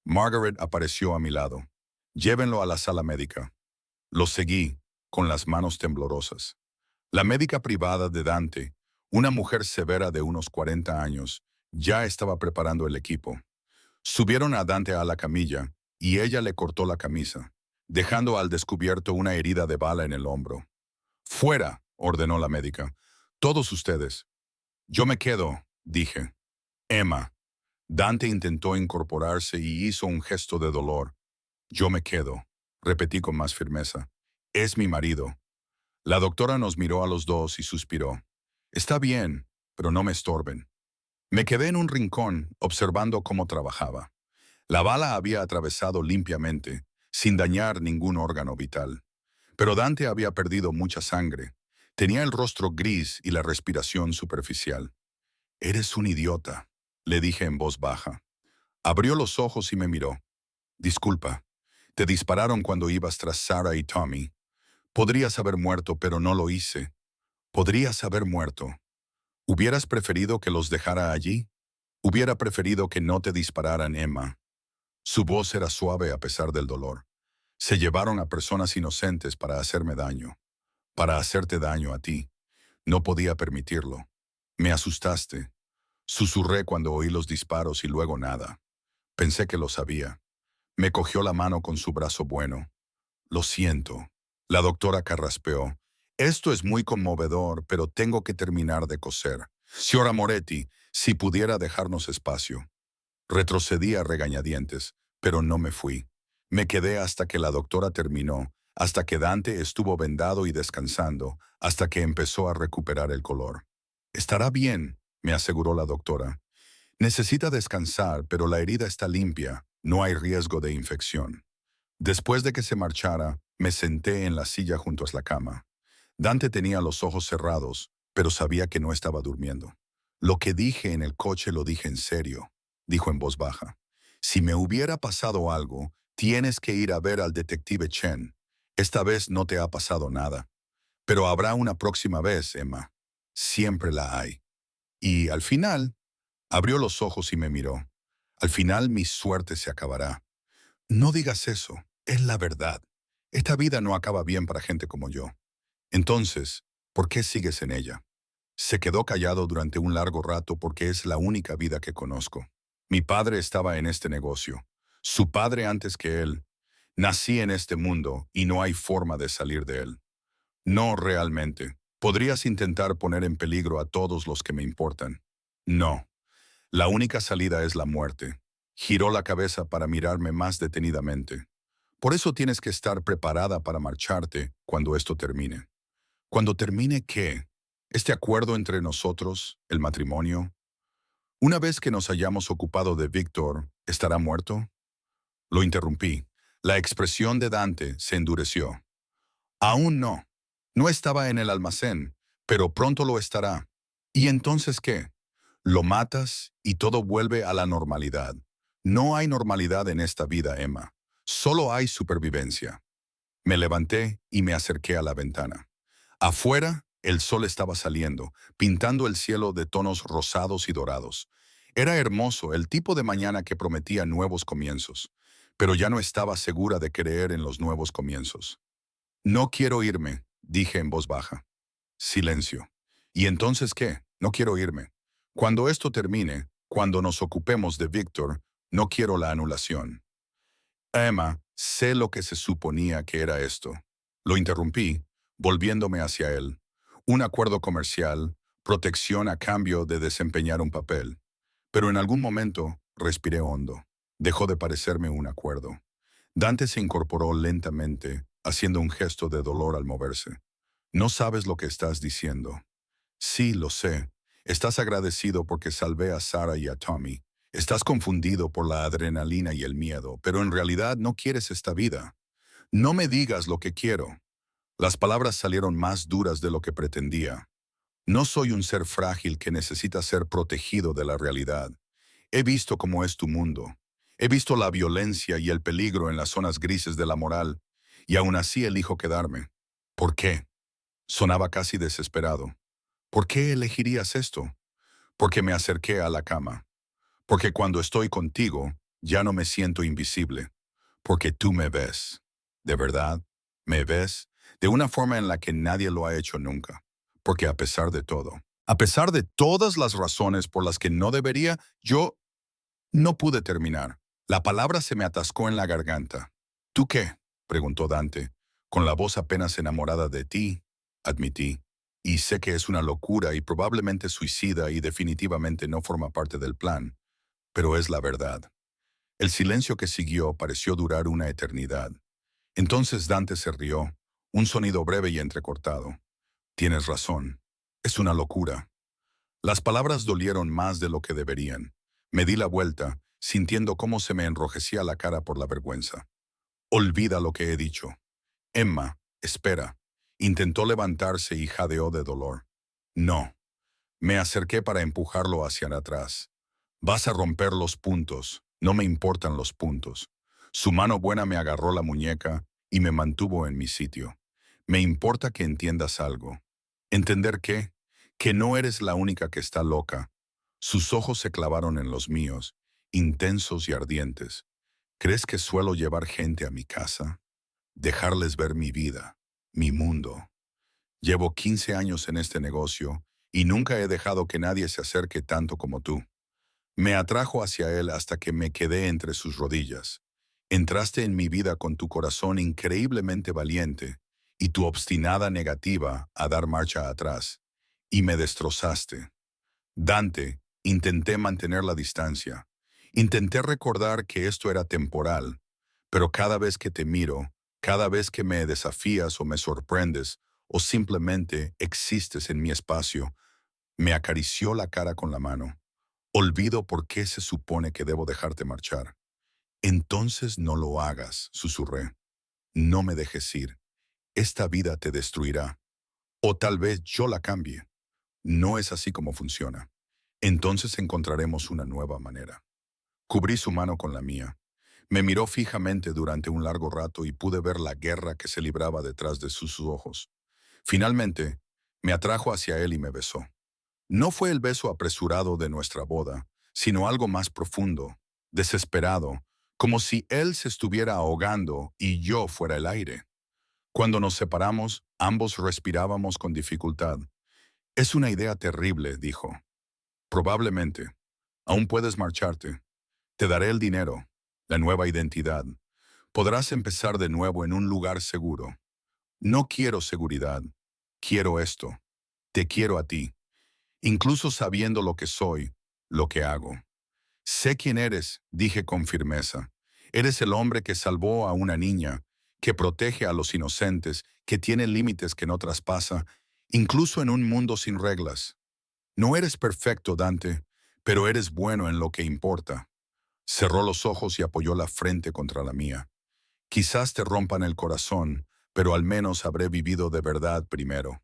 Margaret apareció a mi lado. Llévenlo a la sala médica. Lo seguí, con las manos temblorosas. La médica privada de Dante, una mujer severa de unos 40 años, ya estaba preparando el equipo. Subieron a Dante a la camilla y ella le cortó la camisa, dejando al descubierto una herida de bala en el hombro. «Fuera», ordenó la médica. «Todos ustedes». «Yo me quedo», dije. «Emma». Dante intentó incorporarse y hizo un gesto de dolor. «Yo me quedo», repetí con más firmeza. «Es mi marido». La doctora nos miró a los dos y suspiró. «Está bien, pero no me estorben». Me quedé en un rincón observando cómo trabajaba. La bala había atravesado limpiamente, sin dañar ningún órgano vital. Pero Dante había perdido mucha sangre. Tenía el rostro gris y la respiración superficial. «Eres un idiota», le dije en voz baja. Abrió los ojos y me miró. «Disculpa, te dispararon cuando ibas tras Sarah y Tommy. Podrías haber muerto, pero no lo hice. Podrías haber muerto. ¿Hubieras preferido que los dejara allí? Hubiera preferido que no te dispararan, Emma». Su voz era suave a pesar del dolor. «Se llevaron a personas inocentes para hacerme daño. Para hacerte daño a ti. No podía permitirlo. Me asustaste». Susurré cuando oí los disparos y luego nada. Pensé que lo sabía. Me cogió la mano con su brazo bueno. «Lo siento». La doctora carraspeó. «Esto es muy conmovedor, pero tengo que terminar de coser. Signora Moretti, si pudiera dejarnos espacio». Retrocedí a regañadientes, pero no me fui. Me quedé hasta que la doctora terminó, hasta que Dante estuvo vendado y descansando, hasta que empezó a recuperar el color. «Estará bien», me aseguró la doctora. «Necesita descansar, pero la herida está limpia. No hay riesgo de infección». Después de que se marchara, me senté en la silla junto a la cama. Dante tenía los ojos cerrados, pero sabía que no estaba durmiendo. «Lo que dije en el coche lo dije en serio», dijo en voz baja. «Si me hubiera pasado algo, tienes que ir a ver al detective Chen. Esta vez no te ha pasado nada. Pero habrá una próxima vez, Emma. Siempre la hay». Y al final, abrió los ojos y me miró. «Al final mi suerte se acabará». «No digas eso, es la verdad. Esta vida no acaba bien para gente como yo». «Entonces, ¿por qué sigues en ella?» Se quedó callado durante un largo rato porque es la única vida que conozco. Mi padre estaba en este negocio. Su padre antes que él. Nací en este mundo y no hay forma de salir de él. «No realmente. Podrías intentar poner en peligro a todos los que me importan». «No. La única salida es la muerte». Giró la cabeza para mirarme más detenidamente. «Por eso tienes que estar preparada para marcharte cuando esto termine». «¿Cuando termine qué? ¿Este acuerdo entre nosotros, el matrimonio? Una vez que nos hayamos ocupado de Víctor, ¿estará muerto?» Lo interrumpí. La expresión de Dante se endureció. «Aún no. No estaba en el almacén, pero pronto lo estará». «¿Y entonces qué?» «Lo matas y todo vuelve a la normalidad». «No hay normalidad en esta vida, Emma. Solo hay supervivencia». Me levanté y me acerqué a la ventana. Afuera, el sol estaba saliendo, pintando el cielo de tonos rosados y dorados. Era hermoso, el tipo de mañana que prometía nuevos comienzos. Pero ya no estaba segura de creer en los nuevos comienzos. «No quiero irme», dije en voz baja. Silencio. «¿Y entonces qué? No quiero irme. Cuando esto termine, cuando nos ocupemos de Víctor, no quiero la anulación». «Emma, sé lo que se suponía que era esto». Lo interrumpí, volviéndome hacia él. «Un acuerdo comercial, protección a cambio de desempeñar un papel». Pero en algún momento respiré hondo. Dejó de parecerme un acuerdo. Dante se incorporó lentamente, haciendo un gesto de dolor al moverse. «No sabes lo que estás diciendo». «Sí, lo sé. Estás agradecido porque salvé a Sarah y a Tommy. Estás confundido por la adrenalina y el miedo, pero en realidad no quieres esta vida. No me digas lo que quiero». Las palabras salieron más duras de lo que pretendía. «No soy un ser frágil que necesita ser protegido de la realidad. He visto cómo es tu mundo. He visto la violencia y el peligro en las zonas grises de la moral, y aún así elijo quedarme. ¿Por qué? Sonaba casi desesperado. ¿Por qué elegirías esto? Porque me acerqué a la cama. Porque cuando estoy contigo, ya no me siento invisible. Porque tú me ves. ¿De verdad? ¿Me ves? De una forma en la que nadie lo ha hecho nunca. Porque a pesar de todas las razones por las que no debería, yo no pude terminar. La palabra se me atascó en la garganta. ¿Tú qué? Preguntó Dante, con la voz apenas enamorada de ti, admití. Y sé que es una locura y probablemente suicida y definitivamente no forma parte del plan, pero es la verdad. El silencio que siguió pareció durar una eternidad. Entonces Dante se rió, un sonido breve y entrecortado. Tienes razón. Es una locura. Las palabras dolieron más de lo que deberían. Me di la vuelta, sintiendo cómo se me enrojecía la cara por la vergüenza. Olvida lo que he dicho. Emma, espera. Intentó levantarse y jadeó de dolor. No. Me acerqué para empujarlo hacia atrás. Vas a romper los puntos. No me importan los puntos. Su mano buena me agarró la muñeca y me mantuvo en mi sitio. Me importa que entiendas algo. ¿Entender qué? Que no eres la única que está loca. Sus ojos se clavaron en los míos, intensos y ardientes. ¿Crees que suelo llevar gente a mi casa? Dejarles ver mi vida, mi mundo. Llevo 15 años en este negocio y nunca he dejado que nadie se acerque tanto como tú. Me atrajo hacia él hasta que me quedé entre sus rodillas. Entraste en mi vida con tu corazón increíblemente valiente y tu obstinada negativa a dar marcha atrás, y me destrozaste. Dante, intenté mantener la distancia. Intenté recordar que esto era temporal, pero cada vez que te miro, cada vez que me desafías o me sorprendes, o simplemente existes en mi espacio, me acarició la cara con la mano. Olvido por qué se supone que debo dejarte marchar. Entonces no lo hagas, susurré. No me dejes ir. Esta vida te destruirá. O tal vez yo la cambie. No es así como funciona. Entonces encontraremos una nueva manera. Cubrí su mano con la mía. Me miró fijamente durante un largo rato y pude ver la guerra que se libraba detrás de sus ojos. Finalmente, me atrajo hacia él y me besó. No fue el beso apresurado de nuestra boda, sino algo más profundo, desesperado, como si él se estuviera ahogando y yo fuera el aire. Cuando nos separamos, ambos respirábamos con dificultad. Es una idea terrible, dijo. Probablemente. Aún puedes marcharte. Te daré el dinero, la nueva identidad. Podrás empezar de nuevo en un lugar seguro. No quiero seguridad. Quiero esto. Te quiero a ti. Incluso sabiendo lo que soy, lo que hago. Sé quién eres, dije con firmeza. Eres el hombre que salvó a una niña, que protege a los inocentes, que tiene límites que no traspasa, incluso en un mundo sin reglas. No eres perfecto, Dante, pero eres bueno en lo que importa. Cerró los ojos y apoyó la frente contra la mía. Quizás te rompan el corazón, pero al menos habré vivido de verdad primero.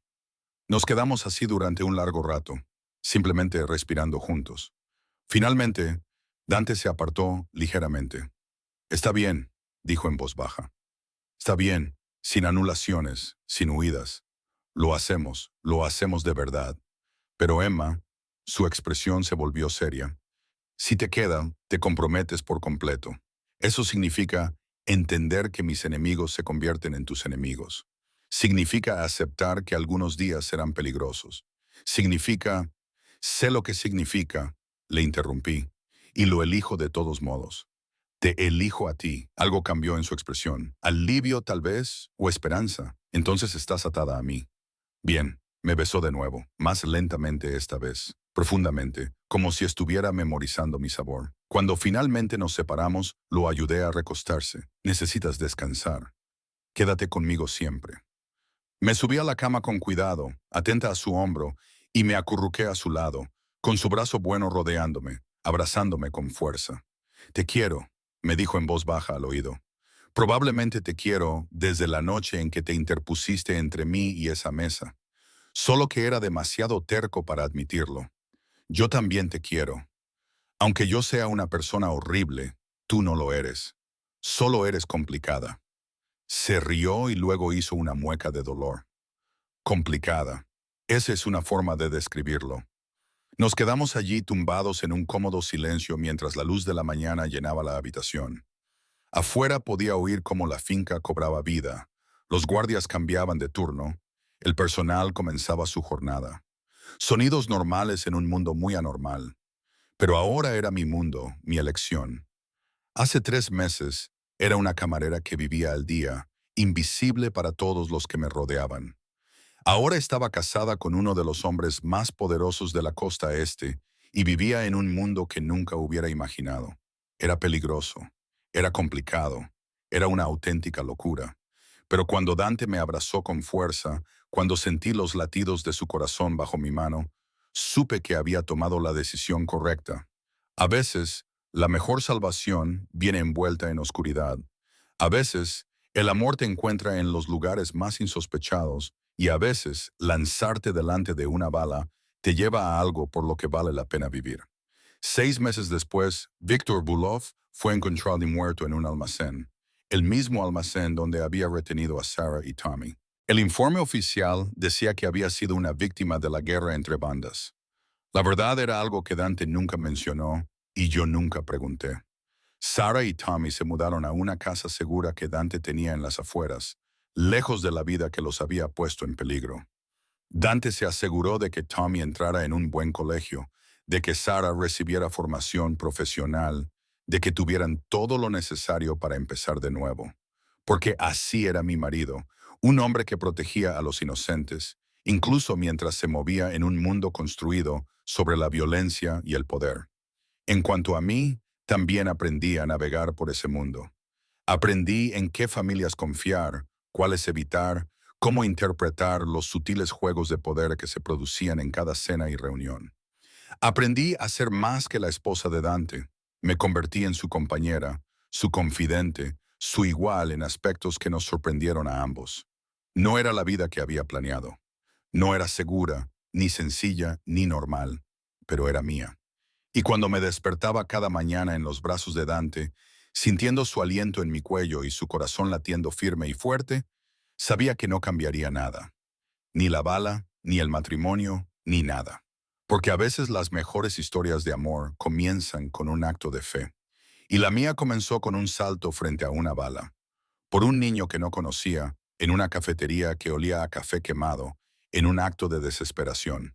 Nos quedamos así durante un largo rato, simplemente respirando juntos. Finalmente, Dante se apartó ligeramente. Está bien, dijo en voz baja. Está bien, sin anulaciones, sin huidas. Lo hacemos de verdad. Pero Emma, su expresión se volvió seria. Si te queda, te comprometes por completo. Eso significa entender que mis enemigos se convierten en tus enemigos. Significa aceptar que algunos días serán peligrosos. Significa, sé lo que significa, le interrumpí, y lo elijo de todos modos. Te elijo a ti. Algo cambió en su expresión. Alivio tal vez, o esperanza. Entonces estás atada a mí. Bien, me besó de nuevo, más lentamente esta vez, profundamente, como si estuviera memorizando mi sabor. Cuando finalmente nos separamos, lo ayudé a recostarse. Necesitas descansar. Quédate conmigo siempre. Me subí a la cama con cuidado, atenta a su hombro, y me acurruqué a su lado, con su brazo bueno rodeándome, abrazándome con fuerza. Te quiero, me dijo en voz baja al oído. Probablemente te quiero desde la noche en que te interpusiste entre mí y esa mesa. Solo que era demasiado terco para admitirlo. Yo también te quiero. Aunque yo sea una persona horrible, tú no lo eres. Solo eres complicada. Se rió y luego hizo una mueca de dolor. Complicada. Esa es una forma de describirlo. Nos quedamos allí tumbados en un cómodo silencio mientras la luz de la mañana llenaba la habitación. Afuera podía oír cómo la finca cobraba vida. Los guardias cambiaban de turno. El personal comenzaba su jornada. Sonidos normales en un mundo muy anormal. Pero ahora era mi mundo, mi elección. Hace 3 meses era una camarera que vivía al día, invisible para todos los que me rodeaban. Ahora estaba casada con uno de los hombres más poderosos de la costa este y vivía en un mundo que nunca hubiera imaginado. Era peligroso, era complicado, era una auténtica locura. Pero cuando Dante me abrazó con fuerza, cuando sentí los latidos de su corazón bajo mi mano, supe que había tomado la decisión correcta. A veces, la mejor salvación viene envuelta en oscuridad. A veces, el amor te encuentra en los lugares más insospechados y a veces, lanzarte delante de una bala te lleva a algo por lo que vale la pena vivir. 6 meses después, Víctor Bulov fue encontrado muerto en un almacén, el mismo almacén donde había retenido a Sarah y Tommy. El informe oficial decía que había sido una víctima de la guerra entre bandas. La verdad era algo que Dante nunca mencionó y yo nunca pregunté. Sarah y Tommy se mudaron a una casa segura que Dante tenía en las afueras, lejos de la vida que los había puesto en peligro. Dante se aseguró de que Tommy entrara en un buen colegio, de que Sarah recibiera formación profesional, de que tuvieran todo lo necesario para empezar de nuevo. Porque así era mi marido, un hombre que protegía a los inocentes, incluso mientras se movía en un mundo construido sobre la violencia y el poder. En cuanto a mí, también aprendí a navegar por ese mundo. Aprendí en qué familias confiar, cuáles evitar, cómo interpretar los sutiles juegos de poder que se producían en cada cena y reunión. Aprendí a ser más que la esposa de Dante. Me convertí en su compañera, su confidente, su igual en aspectos que nos sorprendieron a ambos. No era la vida que había planeado. No era segura, ni sencilla, ni normal, pero era mía. Y cuando me despertaba cada mañana en los brazos de Dante, sintiendo su aliento en mi cuello y su corazón latiendo firme y fuerte, sabía que no cambiaría nada. Ni la bala, ni el matrimonio, ni nada. Porque a veces las mejores historias de amor comienzan con un acto de fe. Y la mía comenzó con un salto frente a una bala. Por un niño que no conocía, en una cafetería que olía a café quemado, en un acto de desesperación.